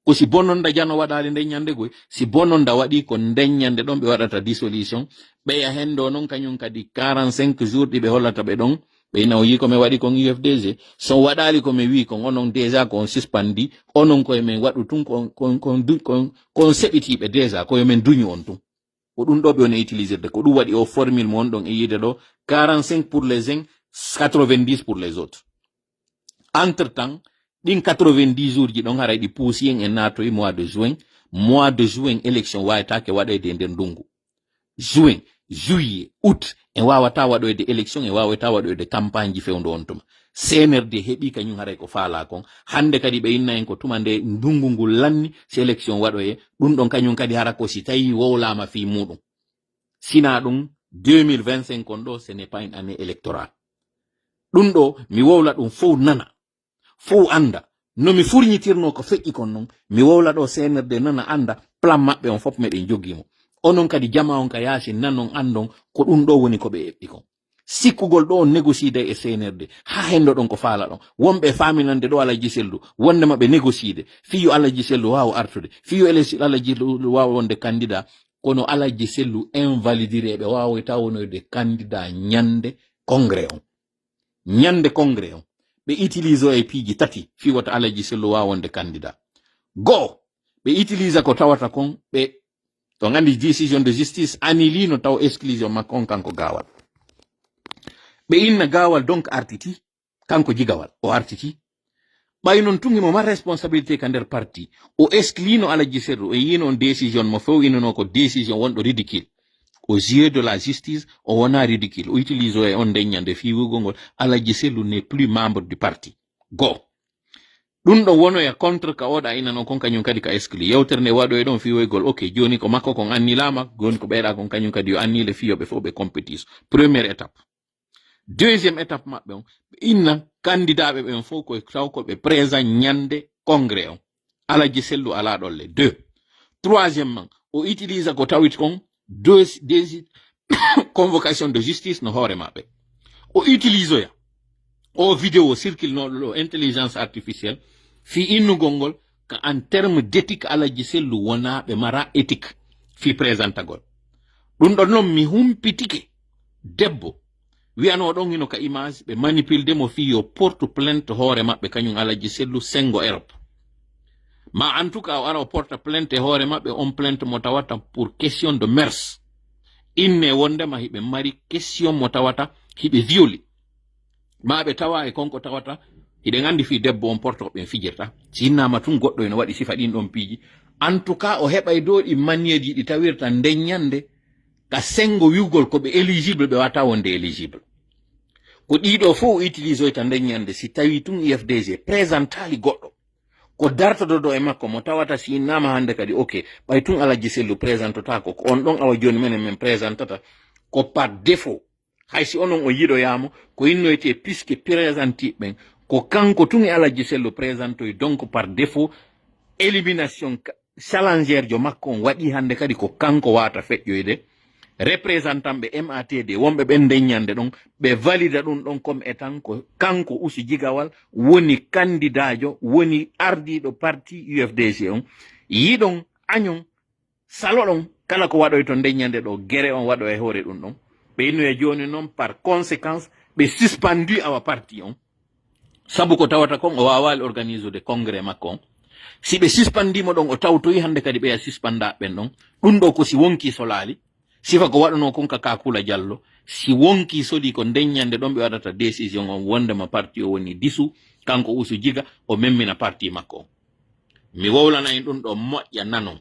ko si bononda jano waɗali nden ñande goy si bononda waɗi ko nden ñande ɗon ɓe waɗata dissolution ɓeya hendo noon kañum kadi 45 jours ɗi ɓe hollata ɓe ɗon ɓe naw yi ko mi waɗi kon UFDG so waɗali ko mi wi kon onon déjà ko on suspandi onon koye men waɗu tun kon seɓitiɓe déjà koye men duñu on tun ko ɗum ɗo ɓe woni utilisirde ko ɗum waɗi o formule mo on ɗon e yide ɗo 45 pour les uns 90 pour les autres entre temps ɗin 90 jours ji ɗon haray ɗi puusi en natoyi mois de juin élection wawetake waɗede e nder ndungu juin juillet août en wawata waɗoyde élection en wawata waɗoyde campagne ji fewndo on tuma CNRD heɓi kañum haray ko faala kon hande kadi ɓe inna en ko tuma nde ndungu ngul lanni sélection waɗoye ɗum ɗon kañum kadi hara ko si tawi wowlama fi muɗum sina ɗum 2025 kon ɗo ce n'est pas une année électorale ɗum ɗo mi wowla ɗum fof nana fof anda no mi furñitirno ko feƴƴi kon non mi wowla ɗo CNRD nana anda plan maɓɓe on fof meɗen joggimo onon kadi jama on ka yaasi nanon andon ko ɗum ɗo woni ko ɓe eɓɓi kon sikkugol ɗo on négociide e CNRD ha hendo ɗon ko faala ɗon wonɓe faminande ɗo Alaji Sellu wonde maɓe négociide fiyo Alaji Sellu wawa artude fiyo Alaji Sellu wawa wonde candidat kono Alaji Sellu invalidire ɓe wawoyta wonoyde candidat ñande congrès on ɓe utilise e piiji tati fi wata Alaji Sellu wawa wonde candidat go ɓe utilise ko tawata kon ɓe to gandi décision de justice annulino taw exclusion makko on kanko gawal ɓe inna gawal donc artiti kanko jigawal o artiti ɓay non tungimo ma responsabilité ka nder parti o exclino Alaji Sellu o yino on décision mo few inano ko décision wonɗo ridicule aux yeux de la justice o wona ridicule o utilise e on deññande fiwugol ngol Alaji Sellu n'est plus membre du parti go ɗum ɗon wonoya contre ka oɗa inano kon kañum kadi ka exclu yewtere nde waɗo e ɗon fiwoygol ok joni ko makko kon annilama joni ko ɓeyɗa kon kañum kadi yo annile fiyoɓe fof ɓe compétition première étape deuxième étape maɓɓe on ɓe inna candidat ɓe ɓen fof koye taw ko ɓe présent ñande congrès on Alaji Sellu ala ɗolle 2 troisièmement o utilise ko tawit kon deux convocation de justice no hoore maɓɓe o utilise ya o vidéo circule noɗo ɗo intelligence artificielle fi innugol ngol ka en terme d'éthique Alaji Sellu wona ɓe mara éthique fi présentagol ɗum ɗon noon mi humpitike debbo wiyano ɗon hino ka image ɓe manipulde mo fi yo porte plainte hoore maɓɓe kañum Alaji Sellu sengo Europe ma en tout cas o ara o porta plainte hoore maɓɓe on plainte mo tawata pour question de mœurs inne wondema hiɓe mari question mo tawata hiɓe violi ma ɓe tawa e konko tawata hiɗen andi fi debbo on porto ɓen fijirta sinnama tun goɗɗo ene waɗi sifa ɗin ɗon piiji en tout cas o heɓay dow ɗi maniéji ɗi tawirta ndeññande ka sengo wiwgol ko ɓe éligible ɓe wata wonde éligible ko ɗiɗo fof o utilise oyta ndeññande si tawi tun IFDG présentali goɗɗo ko dartoto do e makko mo tawata sinnama hande kadi ok ɓay tun Alaji Sellu présentotako ko on ɗon awa joni menen min présentata ko par défaut haysi onon o yiɗoyamo ko innoyte puisque présenti ɓen ko kanko tun e Alaji Sellu présentoy donc par défaut élimination challengère jo makko on waɗi hande kadi ko kanko wata feƴƴoyde représentant ɓe MATD wonɓe ɓen ndeññande ɗon ɓe valida ɗum ɗon comme étant ko kanko usi jigawal woni candidat jo woni ardiɗo parti UFDG on yiɗon añon salo ɗon kala ko waɗoy to ndeññande ɗo guere on waɗo e hoore ɗum ɗon ɓe innoye joni noon par conséquence ɓe suspendu awa parti on sabu ko tawata kon o wawali organise de congrès makko on si ɓe suspendimo ɗon o tawtoyi hande kadi ɓeya suspenda ɓen ɗon ɗum ɗo ko si wonki so laali sifa ko waɗano kon ka Kakula Diallo si wonki sodi ko ndeññande ɗon ɓe waɗata décision on wondema parti o woni disu kanko usu jiga o memmina parti makko on mi wowlana en ɗum ɗo moƴƴa nanon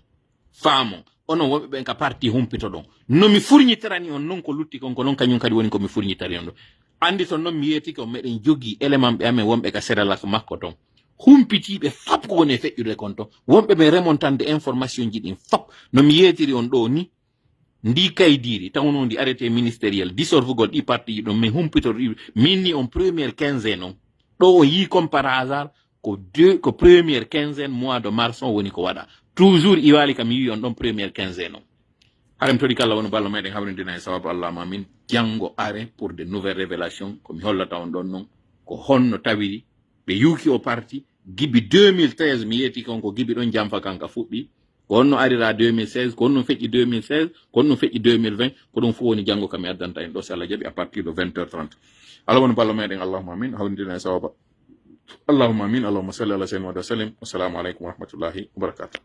faamon onon wonɓe ɓen ka parti humpito ɗon no mi furñitarani on non ko lutti kon ko non kañum kadi woni ko mi furñitari on ɗo andi ton noon mi yetiki o meɗen jogii élément ɓe amen wonɓe ka Serelak makko ton humpitiɓe fap ko woni e feƴƴude kon ton wonɓe ɓe remontande information ji ɗin fap no mi yetiri on ɗo ni ndi kaydiri tawno ndi arrêté ministériel dissolvugol ɗi parti ɗum min humpito minni on première quinzaine on ɗo o yi comme par hasard ko première quinzaine mois de mars on woni ko waɗa toujours iwali kam yi on ɗon première quinzaine on haram toɗi kala wono ballo meɗen hawrindina e sababu allahma min janggo are pour de nouvelles révélations komi hollata on ɗon noon ko honno tawiri ɓe yuki o parti gibi 2013 mi yeti kon ko gibi ɗon jamfa kanka fuɗɗi ko honno arira 2016 ko honno feƴƴi 2016 ko honno feƴƴi 2020 ko ɗum fof woni janggo kam mi addanta en ɗo so Allah jaɓi à partir de 20h30 ala woni ballo meɗen allahumma amin hawrindina e sawaba allahumma amin allahumma salli ala sayyidina wa sallim wassalamu aleykum wa rahmatullahi wa barakatuh